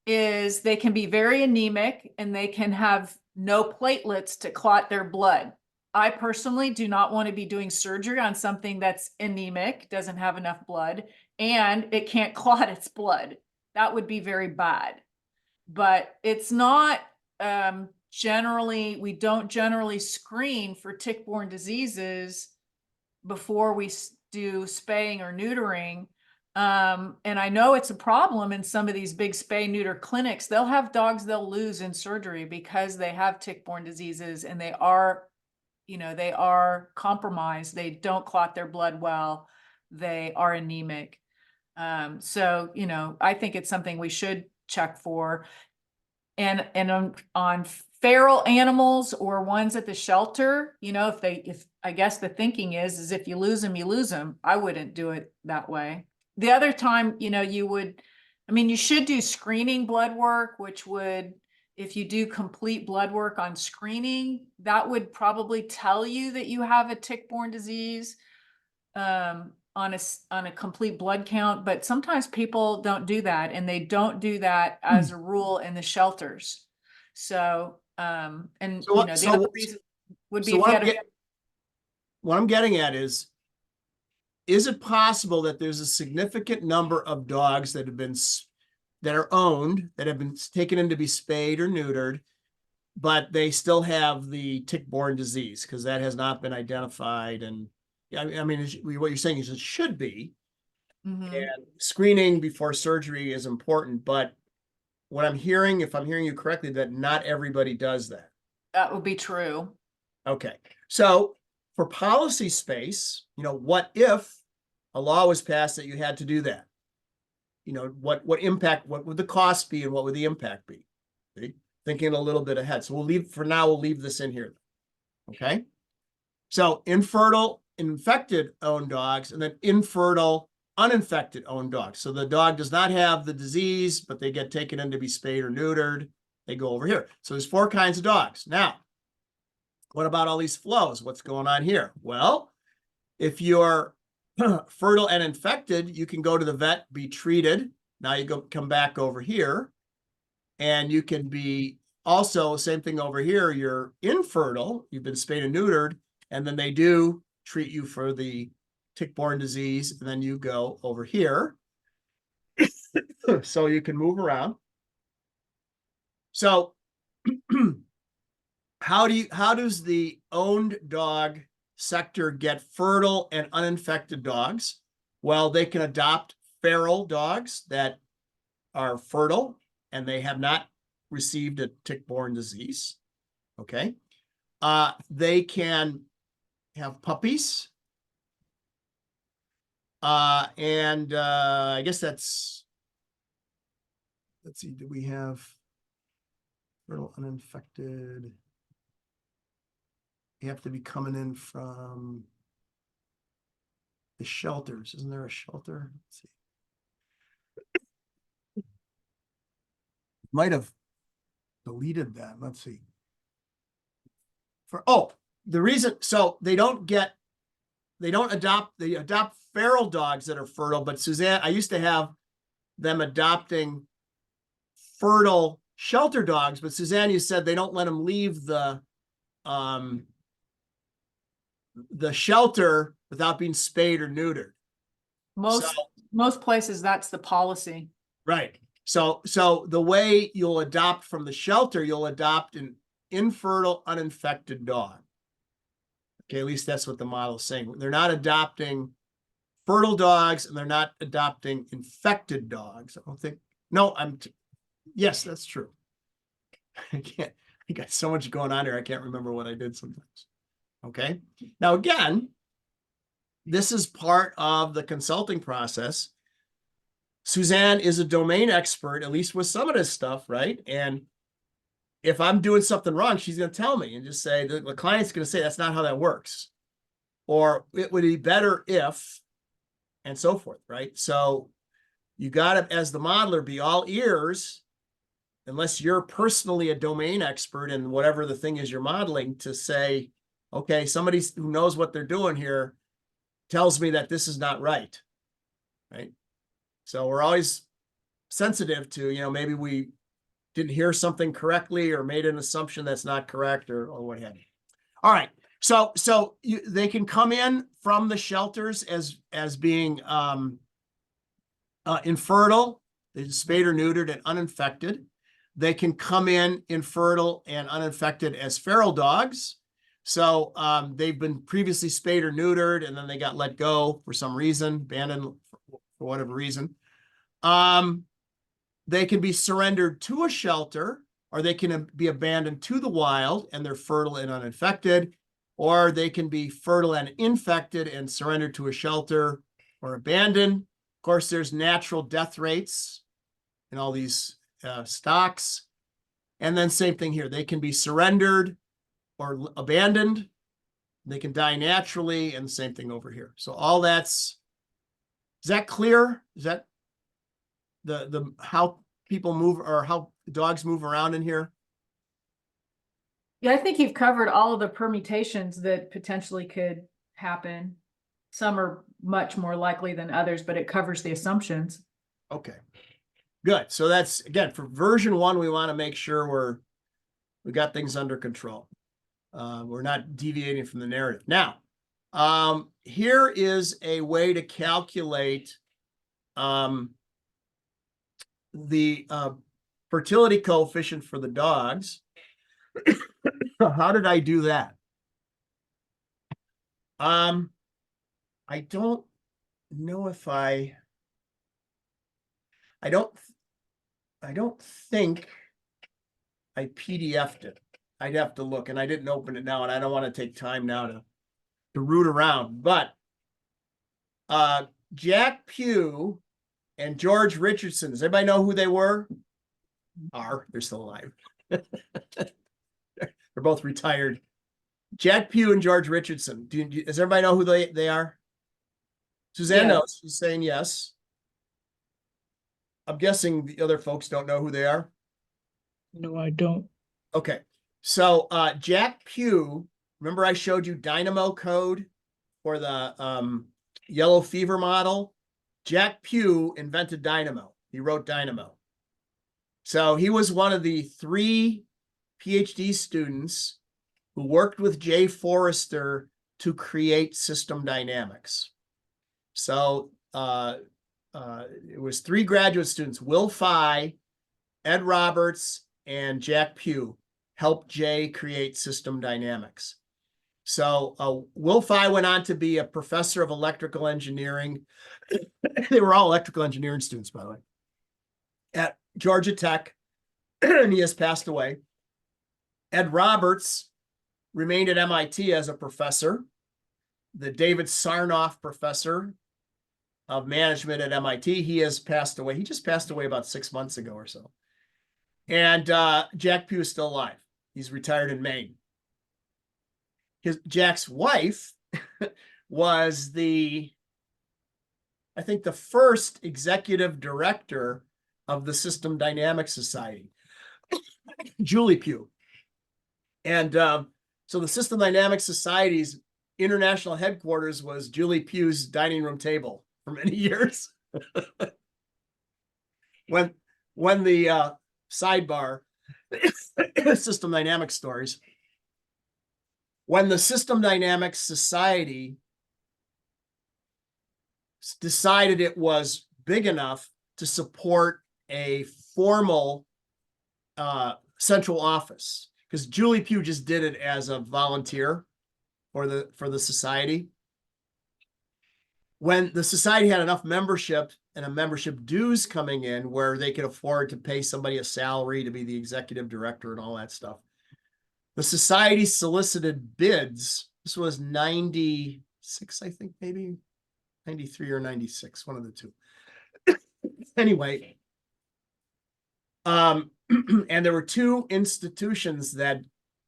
is they can be very anemic and they can have no platelets to clot their blood. I personally do not want to be doing surgery on something that's anemic, doesn't have enough blood, and it can't clot its blood. That would be very bad. But it's not we don't generally screen for tick-borne diseases before we do spaying or neutering. And I know it's a problem in some of these big spay neuter clinics. They'll have dogs they'll lose in surgery because they have tick-borne diseases and they are you know, they are compromised. They don't clot their blood well. They are anemic. So, you know, I think it's something we should check for. And on feral animals or ones at the shelter, you know, if I guess the thinking is if you lose them, you lose them. I wouldn't do it that way. The other time, you know, you should do screening blood work, which would, if you do complete blood work on screening, that would probably tell you that you have a tick-borne disease on a complete blood count. But sometimes people don't do that, and they don't do that as a rule in the shelters. So, and So you what- know, the so- other reason would be So if what you I'm, had a get- what I'm getting at is it possible that there's a significant number of dogs that have been that are owned, that have been taken in to be spayed or neutered, but they still have the tick-borne disease because that has not been identified? And I mean, what you're saying is it should be, Mhm. and screening before surgery is important. But what I'm hearing, if I'm hearing you correctly, that not everybody does that. That would be true. Okay, so for policy space, you know, what if a law was passed that you had to do that? You know, what impact, what would the cost be and what would the impact be? See? Thinking a little bit ahead. So we'll leave this in here. Okay. So infertile, infected owned dogs, and then infertile, uninfected owned dogs. So the dog does not have the disease, but they get taken in to be spayed or neutered. They go over here. So there's 4 kinds of dogs. Now, what about all these flows? What's going on here? Well, if you're fertile and infected, you can go to the vet, be treated. Now you come back over here, and you can be also, same thing over here. You're infertile, you've been spayed and neutered, and then they do treat you for the tick-borne disease, and then you go over here. So you can move around. So how does the owned dog sector get fertile and uninfected dogs? Well, they can adopt feral dogs that are fertile and they have not received a tick-borne disease. Okay. They can have puppies. And I guess let's see, do we have fertile uninfected? You have to be coming in from the shelters. Isn't there a shelter? Let's see. Might have deleted that. Let's see. The reason, so they adopt feral dogs that are fertile, but Suzanne, I used to have them adopting fertile shelter dogs, but Suzanne, you said they don't let them leave the shelter without being spayed or neutered. Most places, that's the policy. Right. So the way you'll adopt from the shelter, you'll adopt an infertile, uninfected dog. Okay, at least that's what the model is saying. They're not adopting fertile dogs and they're not adopting infected dogs. I don't think, no, yes, that's true. I got so much going on here. I can't remember what I did sometimes. Okay. Now, again, this is part of the consulting process. Suzanne is a domain expert, at least with some of this stuff, right? And if I'm doing something wrong, she's going to tell me and just say, the client's going to say, that's not how that works. Or it would be better if, and so forth, right? So you got to, as the modeler, be all ears, unless you're personally a domain expert in whatever the thing is you're modeling, to say, okay, somebody who knows what they're doing here tells me that this is not right, right? So we're always sensitive to, you know, maybe we didn't hear something correctly or made an assumption that's not correct or what have you. All right. So they can come in from the shelters as being infertile, spayed or neutered and uninfected. They can come in infertile and uninfected as feral dogs. So they've been previously spayed or neutered and then they got let go for some reason, abandoned for whatever reason. They can be surrendered to a shelter, or they can be abandoned to the wild and they're fertile and uninfected, or they can be fertile and infected and surrendered to a shelter or abandoned. Of course, there's natural death rates in all these stocks. And then same thing here. They can be surrendered or abandoned. They can die naturally, and the same thing over here. So all that's, is that clear? Is that the how people move or how dogs move around in here? Yeah, I think you've covered all of the permutations that potentially could happen. Some are much more likely than others, but it covers the assumptions. Okay, good. So that's, again, for version 1, we want to make sure we got things under control. We're not deviating from the narrative. Now, here is a way to calculate the fertility coefficient for the dogs. How did I do that? I don't know if I don't think I PDF'd it. I'd have to look, and I didn't open it now, and I don't want to take time now to root around. But Jack Pugh and George Richardson, does everybody know who they were? They're still alive. They're both retired. Jack Pugh and George Richardson. Does everybody know who they are? Suzanne Yes. knows. She's saying yes. I'm guessing the other folks don't know who they are. No, I don't. Okay. So Jack Pugh, remember I showed you Dynamo code for the yellow fever model? Jack Pugh invented Dynamo. He wrote Dynamo. So he was one of the 3 PhD students who worked with Jay Forrester to create system dynamics. So it was 3 graduate students, Will Fye, Ed Roberts, and Jack Pugh, helped Jay create system dynamics. So Will Fye went on to be a professor of electrical engineering. They were all electrical engineering students, by the way, at Georgia Tech, and he has passed away. Ed Roberts remained at MIT as a professor, the David Sarnoff Professor of Management at MIT. He has passed away. He just passed away about 6 months ago or so. And Jack Pugh is still alive. He's retired in Maine. Jack's wife was I think the first executive director of the System Dynamics Society, Julie Pugh. And so the System Dynamics Society's international headquarters was Julie Pugh's dining room table for many years. When the sidebar, System Dynamics stories, when the System Dynamics Society decided it was big enough to support a formal central office, because Julie Pugh just did it as a volunteer for the society. When the society had enough membership and a membership dues coming in where they could afford to pay somebody a salary to be the executive director and all that stuff, the society solicited bids. This was 96, I think, maybe 93 or 96, one of the two. Anyway, and there were 2 institutions that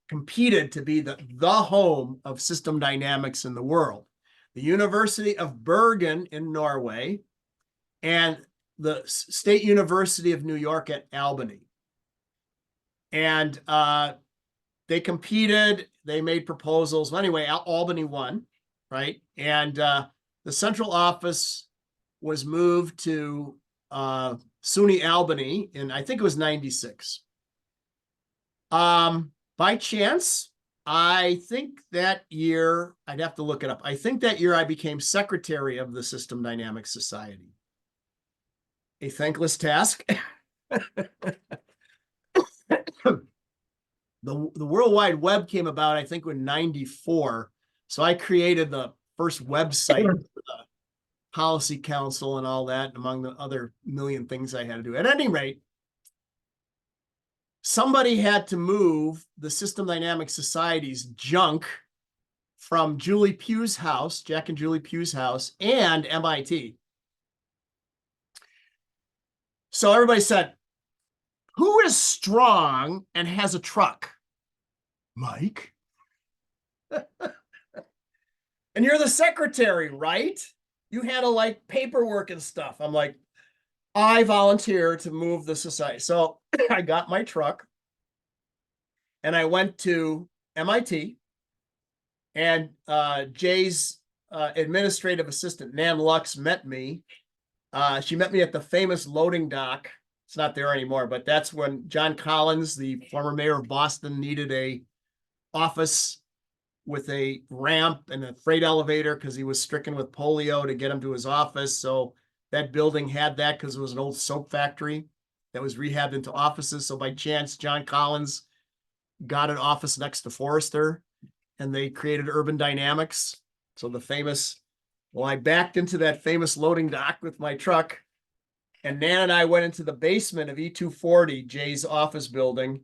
competed to be the home of system dynamics in the world: the University of Bergen in Norway and the State University of New York at Albany. And they competed, they made proposals. Well, anyway, Albany won, right? And the central office was moved to SUNY Albany in, I think it was 96. By chance, I think that year, I'd have to look it up. I think that year I became secretary of the System Dynamics Society. A thankless task. The World Wide Web came about, I think, in 94. So I created the first website for the Policy Council and all that, among the other million things I had to do. At any rate, somebody had to move the System Dynamics Society's junk from Julie Pugh's house, Jack and Julie Pugh's house, and MIT. So everybody said, who is strong and has a truck? Mike. And you're the secretary, right? You handle like paperwork and stuff. I'm like, I volunteer to move the society. So I got my truck and I went to MIT, and Jay's administrative assistant, Nan Lux, met me. She met me at the famous loading dock. It's not there anymore, but that's when John Collins, the former mayor of Boston, needed a office with a ramp and a freight elevator because he was stricken with polio to get him to his office. So that building had that because it was an old soap factory that was rehabbed into offices. So by chance, John Collins got an office next to Forrester, and they created Urban Dynamics. So the famous, well, I backed into that famous loading dock with my truck, and Nan and I went into the basement of E240, Jay's office building.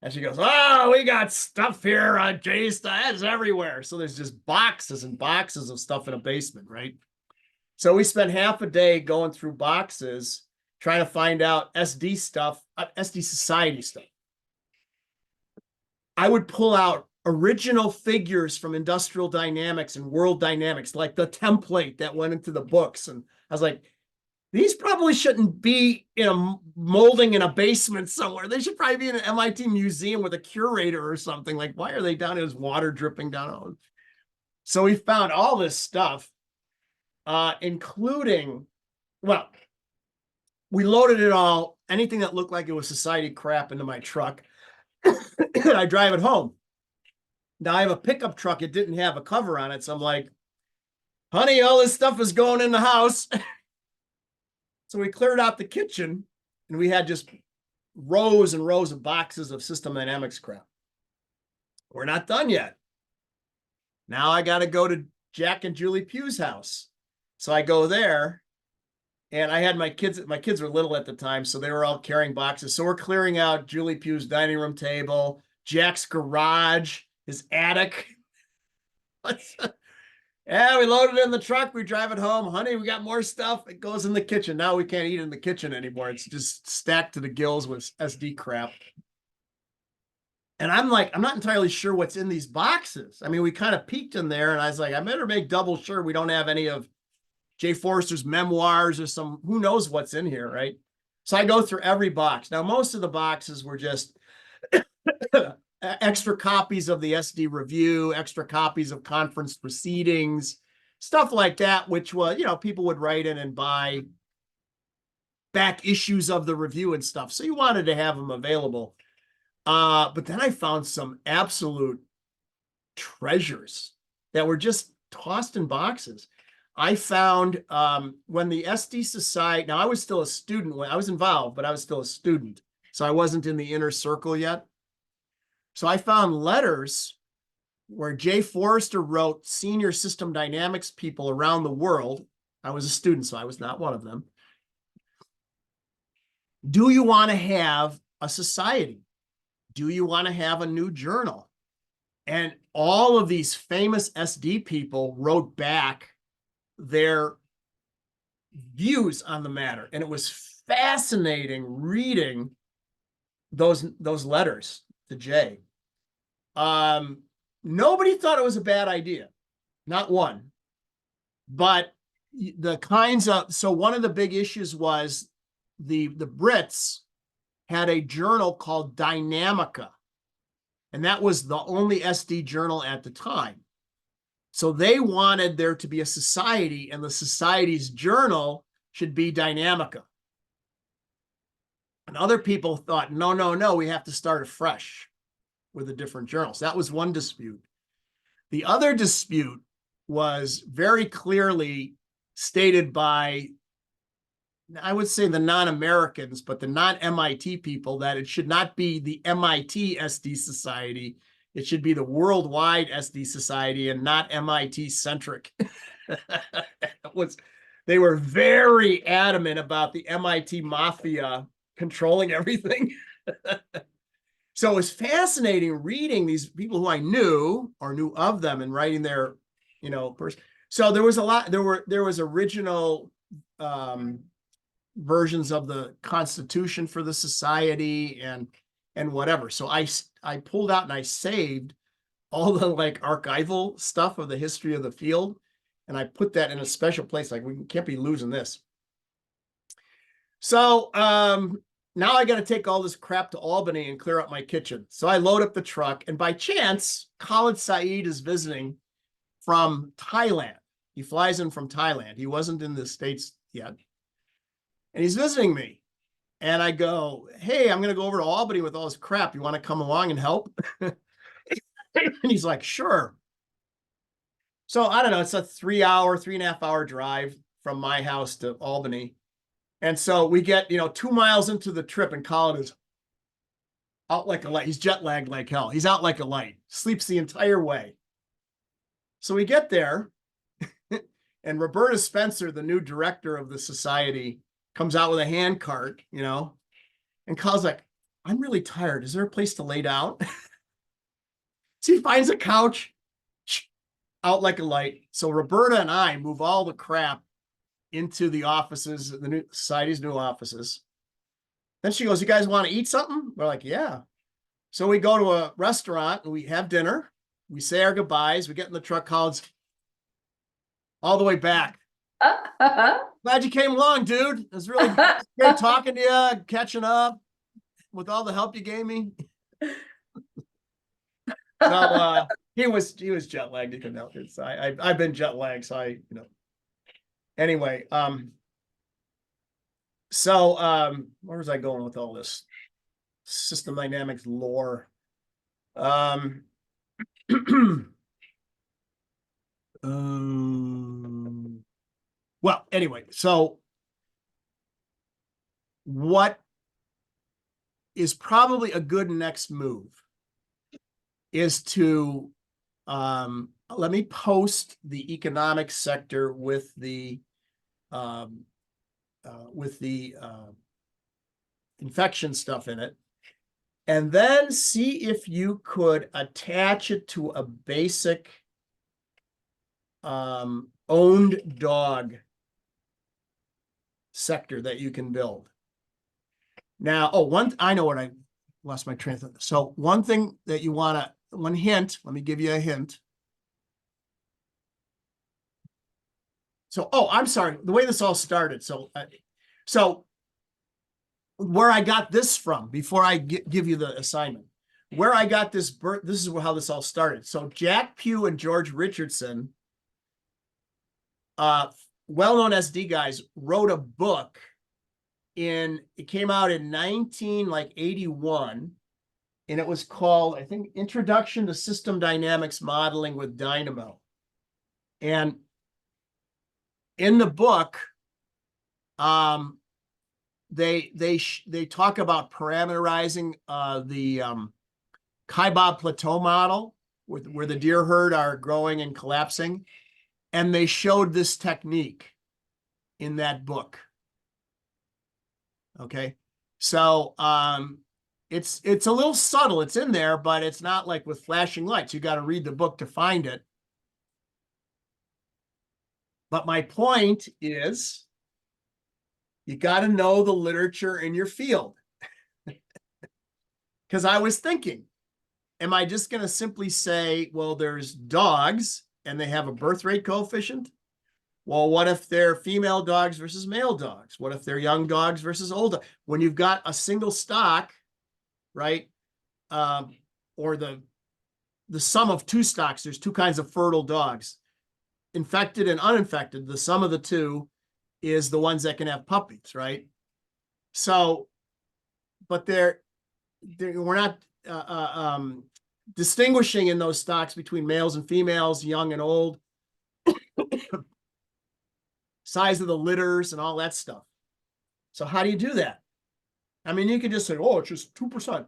And she goes, oh, we got stuff here on Jay's, that's everywhere. So there's just boxes and boxes of stuff in a basement, right? So we spent half a day going through boxes, trying to find out SD stuff, SD Society stuff. I would pull out original figures from Industrial Dynamics and World Dynamics, like the template that went into the books. And I was like, these probably shouldn't be in a molding in a basement somewhere. They should probably be in an MIT museum with a curator or something. Like, why are they down? There's water dripping down. So we found all this stuff, including, well, we loaded it all, anything that looked like it was society crap, into my truck. And I drive it home. Now I have a pickup truck. It didn't have a cover on it. So I'm like, honey, all this stuff is going in the house. So we cleared out the kitchen, and we had just rows and rows of boxes of System Dynamics crap. We're not done yet. Now I got to go to Jack and Julie Pugh's house. So I go there, and I had my kids were little at the time, so they were all carrying boxes. So we're clearing out Julie Pugh's dining room table, Jack's garage, his attic. Yeah, we load it in the truck. We drive it home. Honey, we got more stuff. It goes in the kitchen. Now we can't eat in the kitchen anymore. It's just stacked to the gills with SD crap. And I'm like, I'm not entirely sure what's in these boxes. I mean, we kind of peeked in there, and I was like, I better make double sure we don't have any of Jay Forrester's memoirs or some, who knows what's in here, right? So I go through every box. Now, most of the boxes were just extra copies of the SD review, extra copies of conference proceedings, stuff like that, which was, people would write in and buy back issues of the review and stuff. So you wanted to have them available. But then I found some absolute treasures that were just tossed in boxes. I found when the SD Society, now I was still a student when I was involved, but I was still a student. So I wasn't in the inner circle yet. So I found letters where Jay Forrester wrote senior System Dynamics people around the world. I was a student, so I was not one of them. Do you want to have a society? Do you want to have a new journal? And all of these famous SD people wrote back their views on the matter. And it was fascinating reading those letters to Jay. Nobody thought it was a bad idea, not one. But the kinds of, so one of the big issues was the Brits had a journal called Dynamica, and that was the only SD journal at the time. So they wanted there to be a society, and the society's journal should be Dynamica. And other people thought, no, we have to start afresh with the different journals. That was one dispute. The other dispute was very clearly stated by, I would say, the non-Americans, but the non-MIT people, that it should not be the MIT SD Society. It should be the worldwide SD Society and not MIT centric. They were very adamant about the MIT mafia controlling everything. So it was fascinating reading these people who I knew or knew of them and writing their, person. So there was a lot, there was original versions of the Constitution for the society and whatever. So I pulled out and I saved all the like archival stuff of the history of the field. And I put that in a special place. Like, we can't be losing this. So now I got to take all this crap to Albany and clear up my kitchen. So I load up the truck, and by chance, Khalid Saeed is visiting from Thailand. He flies in from Thailand. He wasn't in the States yet. And he's visiting me. And I go, hey, I'm going to go over to Albany with all this crap. You want to come along and help? And he's like, sure. So I don't know. It's a 3.5 hour drive from my house to Albany. And so we get, 2 miles into the trip, and Colin is out like a light. He's jet lagged like hell. He's out like a light, sleeps the entire way. So we get there, and Roberta Spencer, the new director of the society, comes out with a hand cart, and Colin's like, I'm really tired. Is there a place to lay down? So he finds a couch, out like a light. So Roberta and I move all the crap into the offices, the new society's new offices. Then she goes, you guys want to eat something? We're like, yeah. So we go to a restaurant and we have dinner. We say our goodbyes. We get in the truck, Colin's all the way back. Glad you came along, dude. It was really great talking to you, catching up with all the help you gave me. So he was jet lagged. You can know. I've been jet lagged, so Anyway, so where was I going with all this system dynamics lore? Well, anyway, so what is probably a good next move is to let me post the economic sector with the infection stuff in it, and then see if you could attach it to a basic owned dog sector that you can build. Now, I know what I lost my train of thought. So one thing that you want to, one hint, let me give you a hint. So, I'm sorry, the way this all started. So where I got this from, before I give you the assignment, where I got this, this is how this all started. So Jack Pugh and George Richardson, well-known SD guys, wrote a book it came out in 1981, and it was called, I think, Introduction to System Dynamics Modeling with Dynamo. And in the book, they talk about parameterizing the Kaibab Plateau model, where the deer herd are growing and collapsing, and they showed this technique in that book. Okay, so it's a little subtle. It's in there, but it's not like with flashing lights. You got to read the book to find it. But my point is, you got to know the literature in your field. Because I was thinking, am I just going to simply say, well, there's dogs and they have a birth rate coefficient? Well, what if they're female dogs versus male dogs? What if they're young dogs versus old dogs? When you've got a single stock, right? Or the sum of two stocks, there's two kinds of fertile dogs, infected and uninfected. The sum of the two is the ones that can have puppies, right? So, but we're not distinguishing in those stocks between males and females, young and old, size of the litters and all that stuff. So how do you do that? I mean, you can just say, oh, it's just 2%.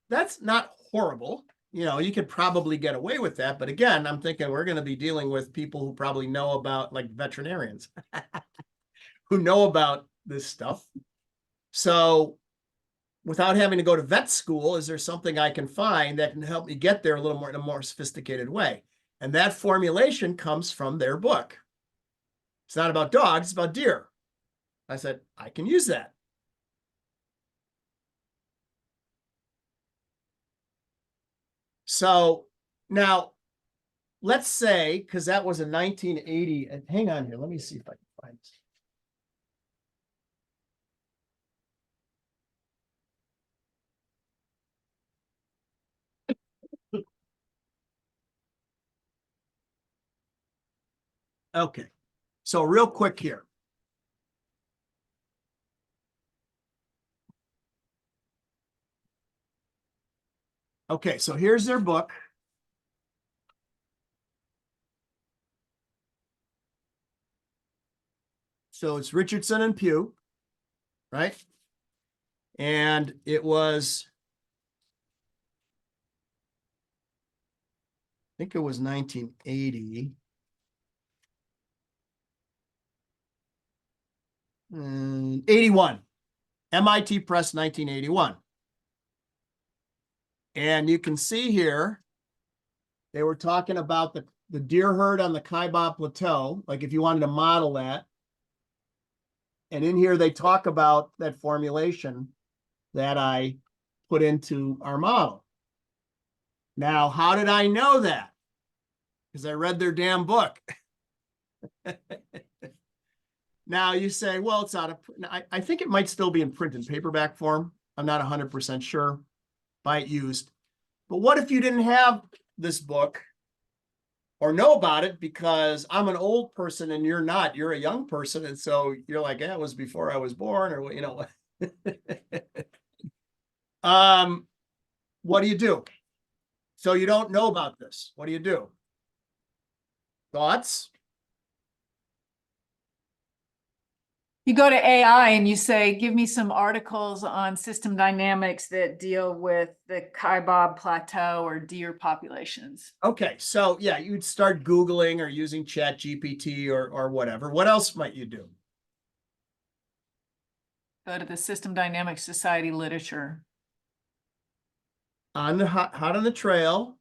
That's not horrible. You could probably get away with that. But again, I'm thinking we're going to be dealing with people who probably know about, like, veterinarians who know about this stuff. So without having to go to vet school, is there something I can find that can help me get there a little more in a more sophisticated way? And that formulation comes from their book. It's not about dogs, it's about deer. I said, I can use that. So now let's say, because that was in 1980, and hang on here, let me see if I can find this. Okay, so real quick here. Okay, so here's their book. So it's Richardson and Pugh, right? And it was, I think it was 1980. And 81, MIT Press, 1981. And you can see here, they were talking about the deer herd on the Kaibab Plateau, like if you wanted to model that. And in here, they talk about that formulation that I put into our model. Now, how did I know that? Because I read their damn book. Now you say, well, it's out of, I think it might still be in print and paperback form. I'm not 100% sure. Buy it used. But what if you didn't have this book or know about it because I'm an old person and you're not, you're a young person. And so you're like, yeah, it was before I was born or, you know, what do you do? So you don't know about this. What do you do? Thoughts? You go to AI and you say, give me some articles on system dynamics that deal with the Kaibab Plateau or deer populations. Okay, so yeah, you'd start Googling or using Chat GPT or whatever. What else might you do? Go to the System Dynamics Society literature. On the hot on the trail,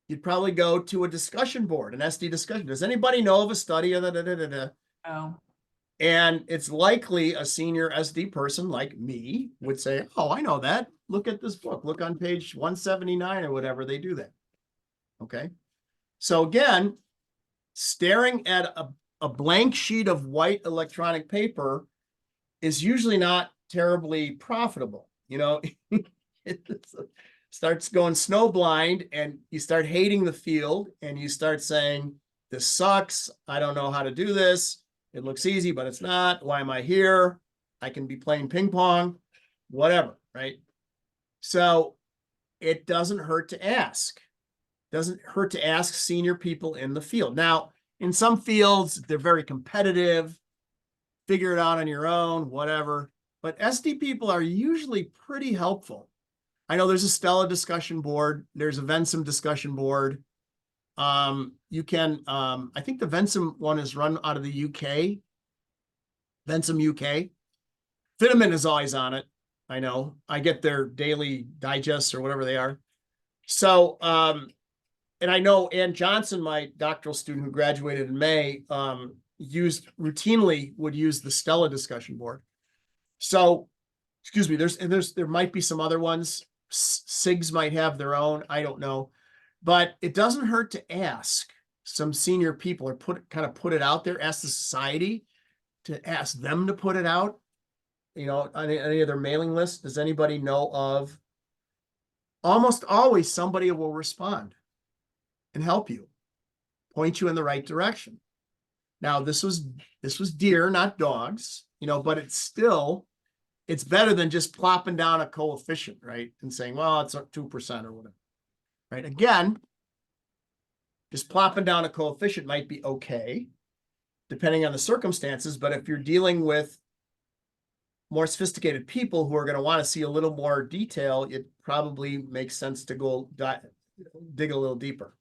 you'd probably go to a discussion board, an SD discussion. Does anybody know of a study of Oh. And it's likely a senior SD person like me would say, oh, I know that. Look at this book. Look on page 179 or whatever. They do that. Okay. So again, staring at a blank sheet of white electronic paper is usually not terribly profitable. You know, it starts going snowblind and you start hating the field and you start saying, this sucks. I don't know how to do this. It looks easy, but it's not. Why am I here? I can be playing ping pong, whatever, right? So it doesn't hurt to ask. Doesn't hurt to ask senior people in the field. Now, in some fields, they're very competitive. Figure it out on your own, whatever. But SD people are usually pretty helpful. I know there's a Stella discussion board. There's a Vensim discussion board. You can, I think the Vensim one is run out of the UK. Vensim UK. Fitterman is always on it. I know. I get their daily digests or whatever they are. So, and I know Ann Johnson, my doctoral student who graduated in May, would use the Stella discussion board. So, excuse me, there might be some other ones. SIGs might have their own. I don't know. But it doesn't hurt to ask some senior people or put it out there, ask the society to ask them to put it out, you know, on any of their mailing lists. Does anybody know of? Almost always somebody will respond and help you, point you in the right direction. Now, this was deer, not dogs, you know, but it's better than just plopping down a coefficient, right? And saying, well, it's 2% or whatever. Right. Again, just plopping down a coefficient might be okay, depending on the circumstances. But if you're dealing with more sophisticated people who are going to want to see a little more detail, it probably makes sense to go dig a little deeper.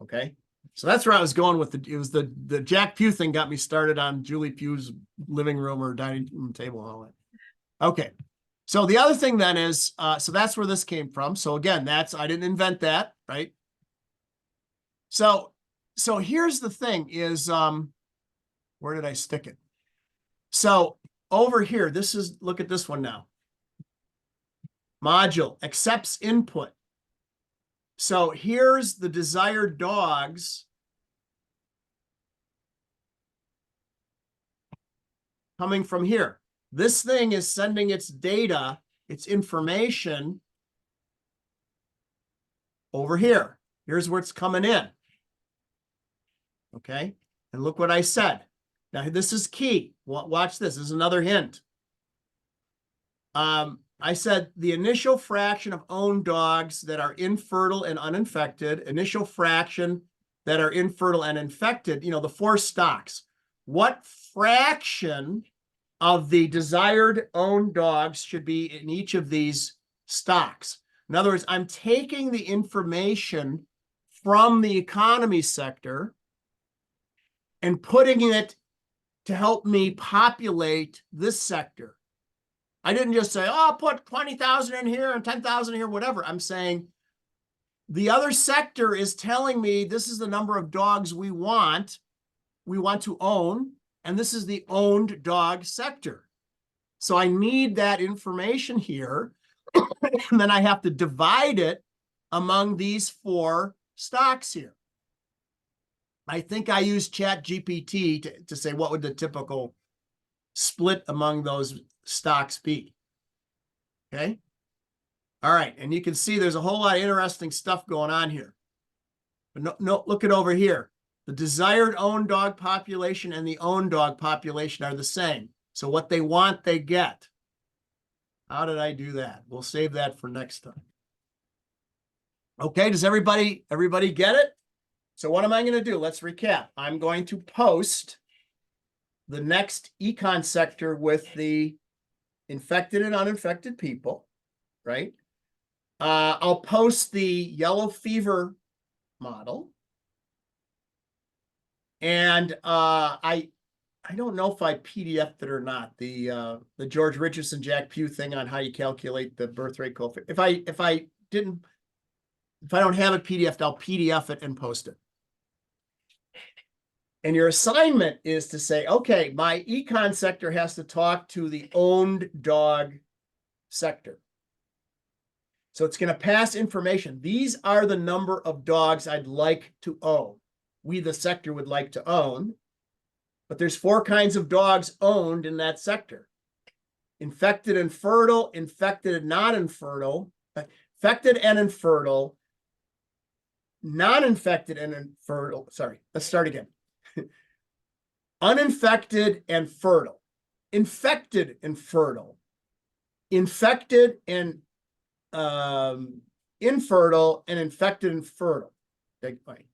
Okay. So that's where I was going with the Jack Pugh thing got me started on Julie Pugh's living room or dining room table and all that. Okay. So the other thing then is, so that's where this came from. So again, I didn't invent that, right? So here's the thing is, where did I stick it? So over here, look at this one now. Module accepts input. So here's the desired dogs coming from here. This thing is sending its data, its information over here. Here's where it's coming in. Okay. And look what I said. Now, this is key. Watch this. This is another hint. I said the initial fraction of owned dogs that are infertile and uninfected, initial fraction that are infertile and infected, the 4 stocks. What fraction of the desired owned dogs should be in each of these stocks? In other words, I'm taking the information from the economy sector and putting it to help me populate this sector. I didn't just say, oh, I'll put 20,000 in here and 10,000 here, whatever. I'm saying the other sector is telling me this is the number of dogs we want to own, and this is the owned dog sector. So I need that information here, and then I have to divide it among these 4 stocks here. I think I used ChatGPT to say what would the typical split among those stocks be. Okay. All right. And you can see there's a whole lot of interesting stuff going on here. But no, look at over here. The desired owned dog population and the owned dog population are the same. So what they want, they get. How did I do that? We'll save that for next time. Okay. Does everybody get it? So what am I going to do? Let's recap. I'm going to post the next econ sector with the infected and uninfected people, right? I'll post the yellow fever model. And I don't know if I PDF'd it or not, the George Richardson, Jack Pugh thing on how you calculate the birth rate coefficient. If I don't have it PDF'd, I'll PDF it and post it. And your assignment is to say, okay, my econ sector has to talk to the owned dog sector. So it's going to pass information. These are the number of dogs I'd like to own. We, the sector, would like to own. But there's 4 kinds of dogs owned in that sector. Infected and fertile, infected and not infertile, infected and infertile, non-infected and infertile. Sorry, let's start again. Uninfected and fertile, infected and fertile, infected and infertile, and infected and fertile. Big fight.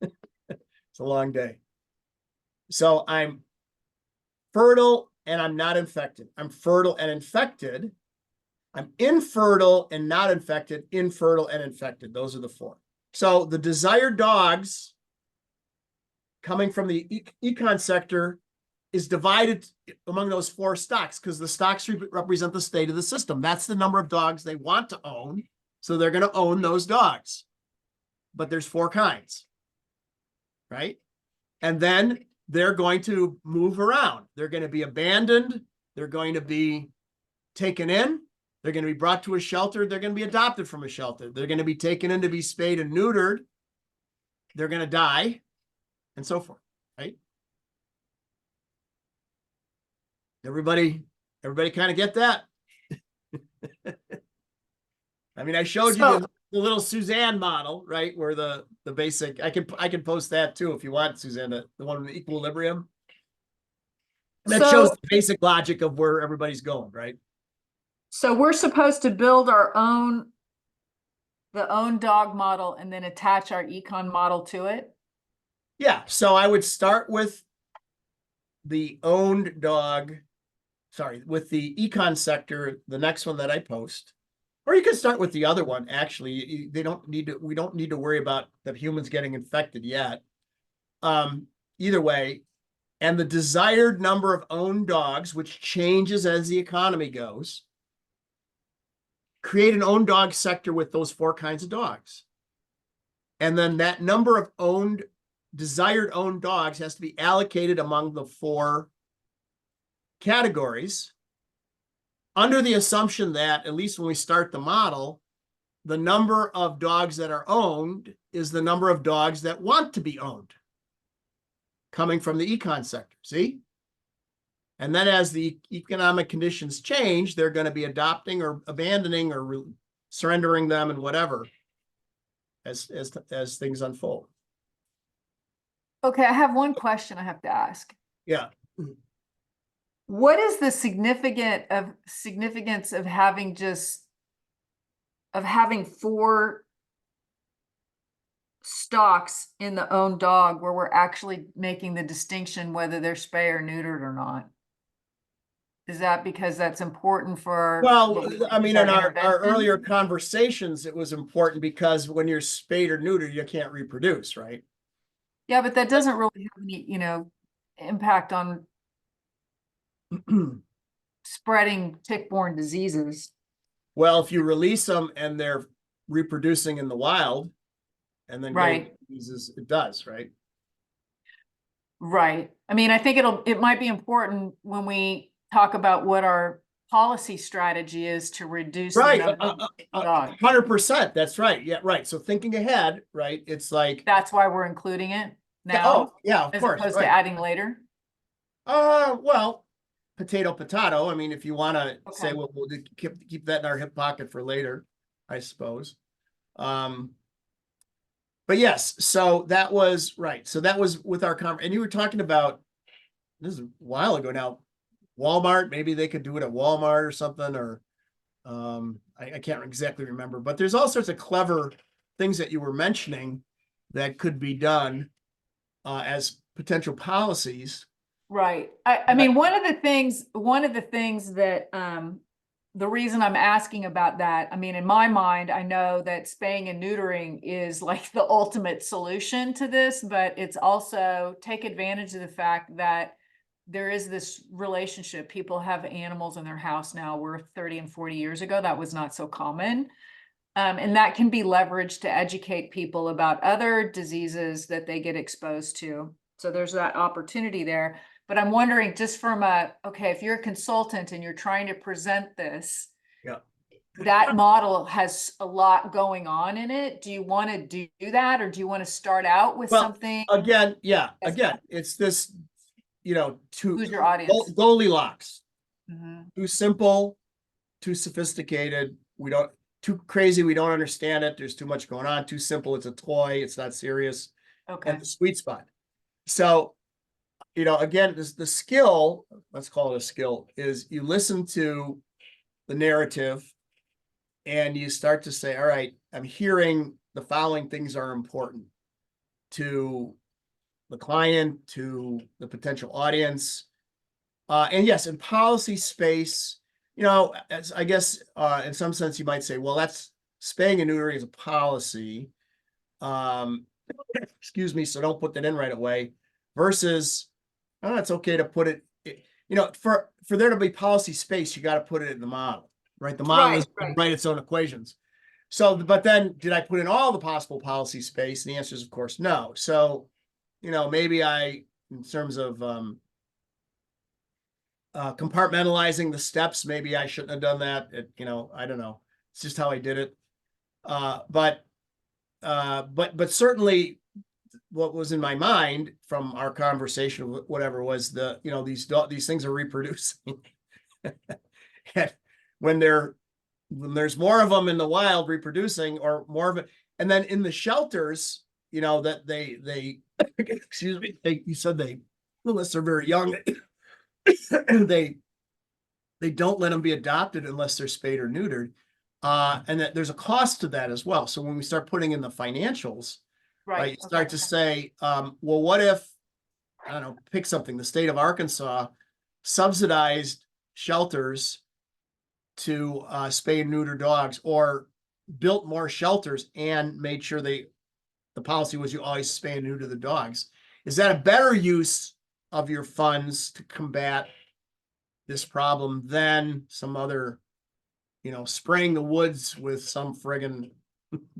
It's a long day. So I'm fertile and I'm not infected. I'm fertile and infected. I'm infertile and not infected, infertile and infected. Those are the 4. So the desired dogs coming from the econ sector is divided among those 4 stocks because the stocks represent the state of the system. That's the number of dogs they want to own. So they're going to own those dogs. But there's 4 kinds, right? And then they're going to move around. They're going to be abandoned. They're going to be taken in. They're going to be brought to a shelter. They're going to be adopted from a shelter. They're going to be taken in to be spayed and neutered. They're going to die, and so forth, right? Everybody kind of get that? I mean, I showed you the little Suzanne model, right? Where the basic, I can post that too if you want, Suzanne, the one with equilibrium. And that shows the basic logic of where everybody's going, right? So we're supposed to build the own dog model and then attach our econ model to it? Yeah, so I would start with the owned dog, with the econ sector, the next one that I post. Or you can start with the other one. Actually, we don't need to worry about the humans getting infected yet. Either way, and the desired number of owned dogs, which changes as the economy goes, create an owned dog sector with those 4 kinds of dogs. And then that number of desired owned dogs has to be allocated among the 4 categories, under the assumption that, at least when we start the model, the number of dogs that are owned is the number of dogs that want to be owned, coming from the econ sector, see? And then as the economic conditions change, they're going to be adopting or abandoning or surrendering them and whatever as things unfold. Okay, I have one question I have to ask. Yeah. What is the significance of having having 4 stocks in the own dog where we're actually making the distinction whether they're spay or neutered or not? Is that because that's important for? Well, I mean, in our intervention? earlier conversations, it was important because when you're spayed or neutered, you can't reproduce, right? Yeah, but that doesn't really have any, impact on spreading tick-borne diseases. Well, if you release them and they're reproducing in the wild and then getting Right. diseases, it does, right? Right. I mean, I think it might be important when we talk about what our policy strategy is to reduce the Right, number of dogs. 100%. That's right. Yeah, right. So thinking ahead, right? It's like, That's why we're including it oh, now, yeah, of as course, opposed to right. adding later. Well, potato. I mean, if you want to say, Okay. well, we'll keep that in our hip pocket for later, I suppose. But yes, so that was right. So that was with our and you were talking about, this is a while ago now, Walmart, maybe they could do it at Walmart or something, or I can't exactly remember, but there's all sorts of clever things that you were mentioning that could be done as potential policies. Right. I mean, one of the things that, the reason I'm asking about that, I mean, in my mind, I know that spaying and neutering is like the ultimate solution to this, but it's also take advantage of the fact that there is this relationship. People have animals in their house now, where 30 and 40 years ago, that was not so common. And that can be leveraged to educate people about other diseases that they get exposed to. So there's that opportunity there. But I'm wondering, just from okay, if you're a consultant and you're trying to present this, Yeah. that model has a lot going on in it. Do you want to do that, or do you want to start out with Well, something? Again, it's this, Who's your audience? Goldilocks. Mhm. Too simple, too sophisticated. Too crazy. We don't understand it. There's too much going on. Too simple. It's a toy. It's not serious. Okay. And the sweet spot. So, again, the skill, let's call it a skill, is you listen to the narrative and you start to say, all right, I'm hearing the following things are important to the client, to the potential audience. And yes, in policy space, as I guess in some sense you might say, well, that's spaying and neutering is a policy. Excuse me, so don't put that in right away. Versus, oh, it's okay to put it, for there to be policy space, you got to put it in the model, right? The model is Right. write its own equations. So, but then did I put in all the possible policy space? And the answer is, of course, no. So, maybe in terms of compartmentalizing the steps, maybe I shouldn't have done that. I don't know. It's just how I did it. But certainly what was in my mind from our conversation, whatever, was these things are reproducing. And when there's more of them in the wild reproducing, or more of it, and then in the shelters, that they excuse me, you said unless they're very young, they don't let them be adopted unless they're spayed or neutered. And that there's a cost to that as well. So when we start putting in the financials, right, you start to say, well, what if, I don't know, pick something, the state of Arkansas subsidized shelters to spay and neuter dogs, or built more shelters and made sure the policy was you always spay and neuter the dogs. Is that a better use of your funds to combat this problem than some other, spraying the woods with some friggin'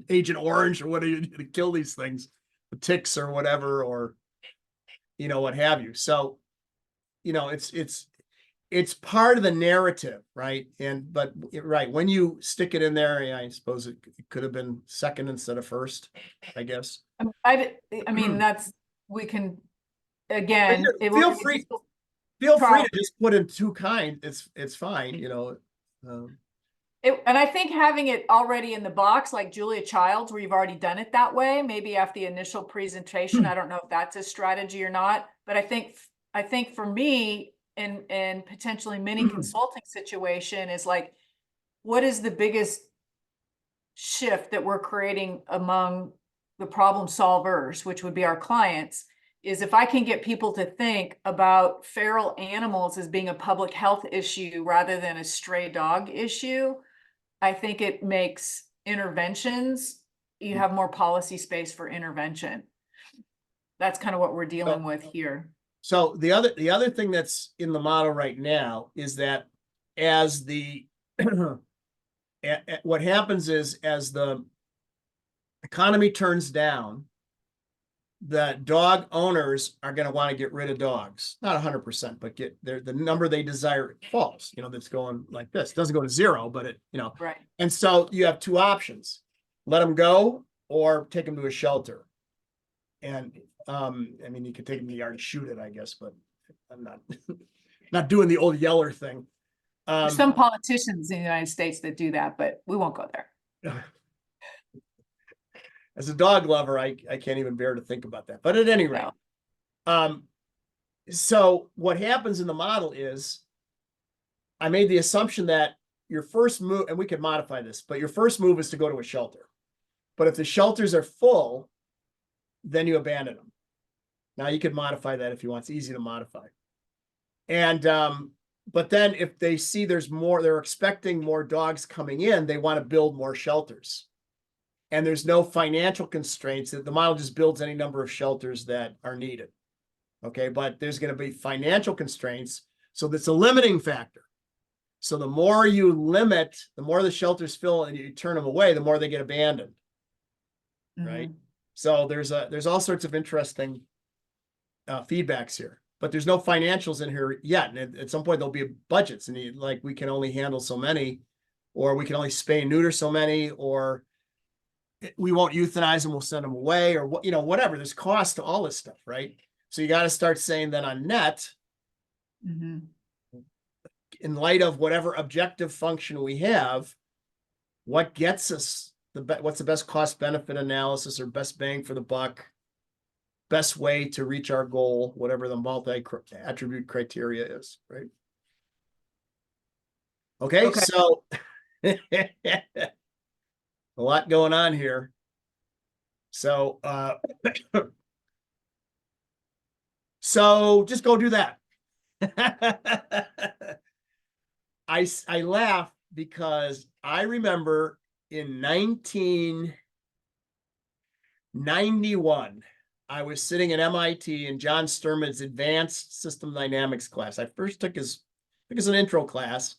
Agent Orange or what do you do to kill these things, the ticks or whatever, or, what have you. So, it's part of the narrative, right? Right, when you stick it in there, yeah, I suppose it could have been second instead of first, I guess. I mean, we can, again. But it feel will- free. Feel free Try. to just put in two kind. It's fine, And I think having it already in the box, like Julia Childs, where you've already done it that way, maybe after the initial presentation, I don't know if that's a strategy or not, but I think for me, and potentially many consulting situation is like, what is the biggest shift that we're creating among the problem solvers, which would be our clients, is if I can get people to think about feral animals as being a public health issue rather than a stray dog issue, I think it makes interventions, you have more policy space for intervention. That's kind of what we're dealing with here. So the other thing that's in the model right now is that as the what happens is as the economy turns down, the dog owners are going to want to get rid of dogs, not 100%, but get the number they desire falls, that's going like this. It doesn't go to zero, but it, Right. and so you have two options: let them go or take them to a shelter. And I mean, you could take them to the yard and shoot it, I guess, but I'm not doing the old Yeller thing. There's some politicians in the United States that do that, but we won't go there. As a dog lover, I can't even bear to think about that. But at any rate, so what happens in the model is I made the assumption that your first move, and we could modify this, but your first move is to go to a shelter. But if the shelters are full, then you abandon them. Now you could modify that if you want. It's easy to modify. And but then if they see there's more, they're expecting more dogs coming in, they want to build more shelters. And there's no financial constraints. The model just builds any number of shelters that are needed. Okay, but there's going to be financial constraints. So that's a limiting factor. So the more you limit, the more the shelters fill and you turn them away, the more they get abandoned. Right? So there's all sorts of interesting feedbacks here, but there's no financials in here yet. And at some point there'll be budgets, and we can only handle so many, or we can only spay and neuter so many, or we won't euthanize them, we'll send them away, or whatever. There's cost to all this stuff, right? So you got to start saying that on net, in light of whatever objective function we have, what gets us what's the best cost benefit analysis or best bang for the buck, best way to reach our goal, whatever the multi-attribute criteria is, right? Okay. So a lot going on here. So so just go do that. I laugh because I remember in 1991, I was sitting at MIT in John Sturman's advanced system dynamics class. I first took his an intro class,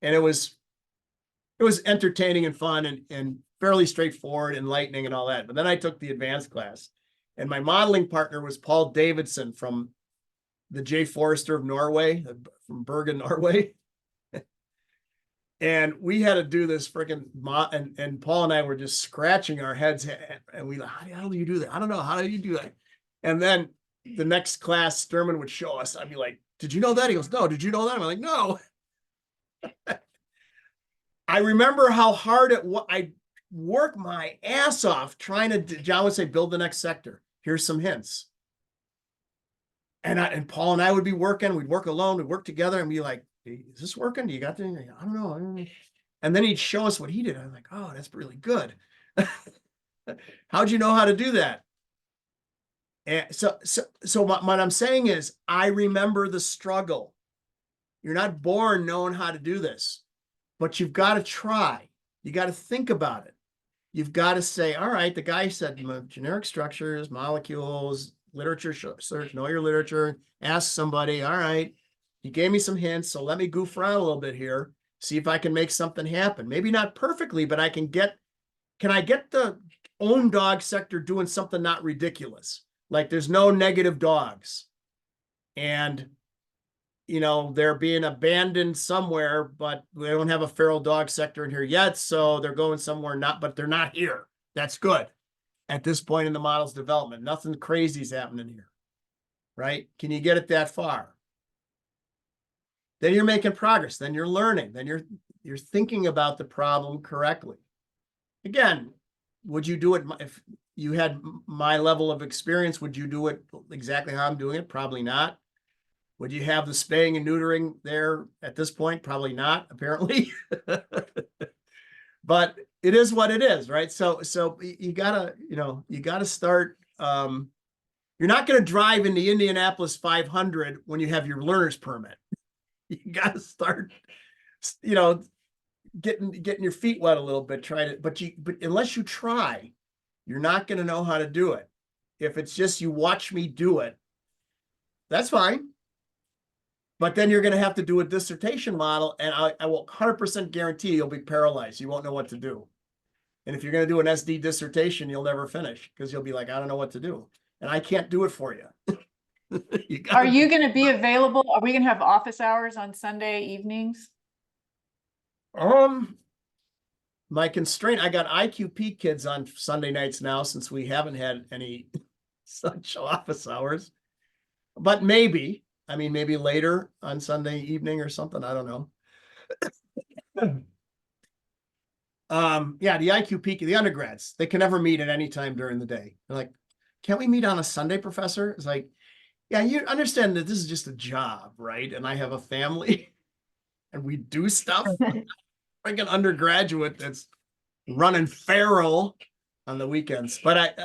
and it was entertaining and fun and fairly straightforward, enlightening and all that. But then I took the advanced class, and my modeling partner was Paul Davidson from the J. Forrester of Norway, from Bergen, Norway. And we had to do this freaking and Paul and I were just scratching our heads, and we like, how do you do that? I don't know. How do you do that? And then the next class, Sturman would show us. I'd be like, did you know that? He goes, no. Did you know that? I'm like, no. I remember how hard I worked my ass off trying to, John would say, build the next sector. Here's some hints. And Paul and I would be working, we'd work alone, we'd work together and be like, is this working? Do you got anything? I don't know. And then he'd show us what he did. I'm like, oh, that's really good. How'd you know how to do that? And so what I'm saying is, I remember the struggle. You're not born knowing how to do this, but you've got to try. You got to think about it. You've got to say, all right, the guy said generic structures, molecules, literature search, know your literature, ask somebody, all right, you gave me some hints, so let me goof around a little bit here, see if I can make something happen. Maybe not perfectly, but can I get the own dog sector doing something not ridiculous? Like there's no negative dogs. And, they're being abandoned somewhere, but we don't have a feral dog sector in here yet. So they're going somewhere but they're not here. That's good. At this point in the model's development, nothing crazy is happening here, right? Can you get it that far? Then you're making progress. Then you're learning. Then you're thinking about the problem correctly. Again, would you do it if you had my level of experience? Would you do it exactly how I'm doing it? Probably not. Would you have the spaying and neutering there at this point? Probably not, apparently. But it is what it is, right? So you gotta start. You're not gonna drive in the Indianapolis 500 when you have your learner's permit. You gotta start, getting your feet wet a little bit. But unless you try, you're not gonna know how to do it. If it's just you watch me do it, that's fine. But then you're going to have to do a dissertation model, and I will 100% guarantee you'll be paralyzed. You won't know what to do. And if you're going to do an SD dissertation, you'll never finish because you'll be like, I don't know what to do. And I can't do it for you. Are you going to be available? Are we going to have office hours on Sunday evenings? My constraint, I got IQP kids on Sunday nights now since we haven't had any such office hours. But maybe later on Sunday evening or something. I don't know. Yeah, the IQP, the undergrads, they can never meet at any time during the day. They're like, can't we meet on a Sunday, professor? It's like, yeah, you understand that this is just a job, right? And I have a family and we do stuff. Like an undergraduate that's running feral on the weekends. But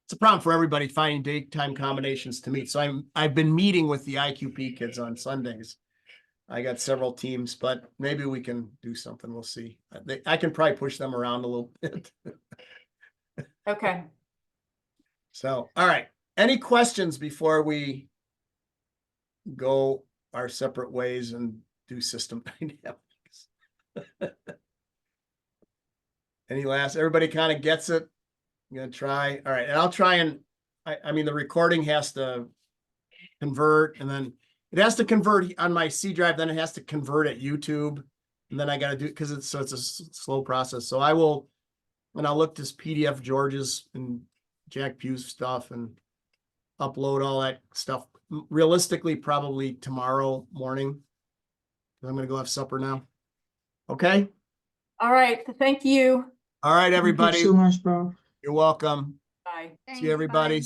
it's a problem for everybody finding daytime combinations to meet. So I've been meeting with the IQP kids on Sundays. I got several teams, but maybe we can do something. We'll see. I can probably push them around a little bit. Okay. So, all right. Any questions before we go our separate ways and do system dynamics? Everybody kind of gets it? I'm going to try. All right. And I'll try and, the recording has to convert, and then it has to convert on my C drive. Then it has to convert at YouTube. And then I got to do, because it's a slow process. So I'll look this PDF George's and Jack Pugh's stuff and upload all that stuff. Realistically, probably tomorrow morning. I'm going to go have supper now. Okay. All right. Thank you. All right, everybody. Thank you so much, bro. You're welcome. Bye. See you, everybody. Bye.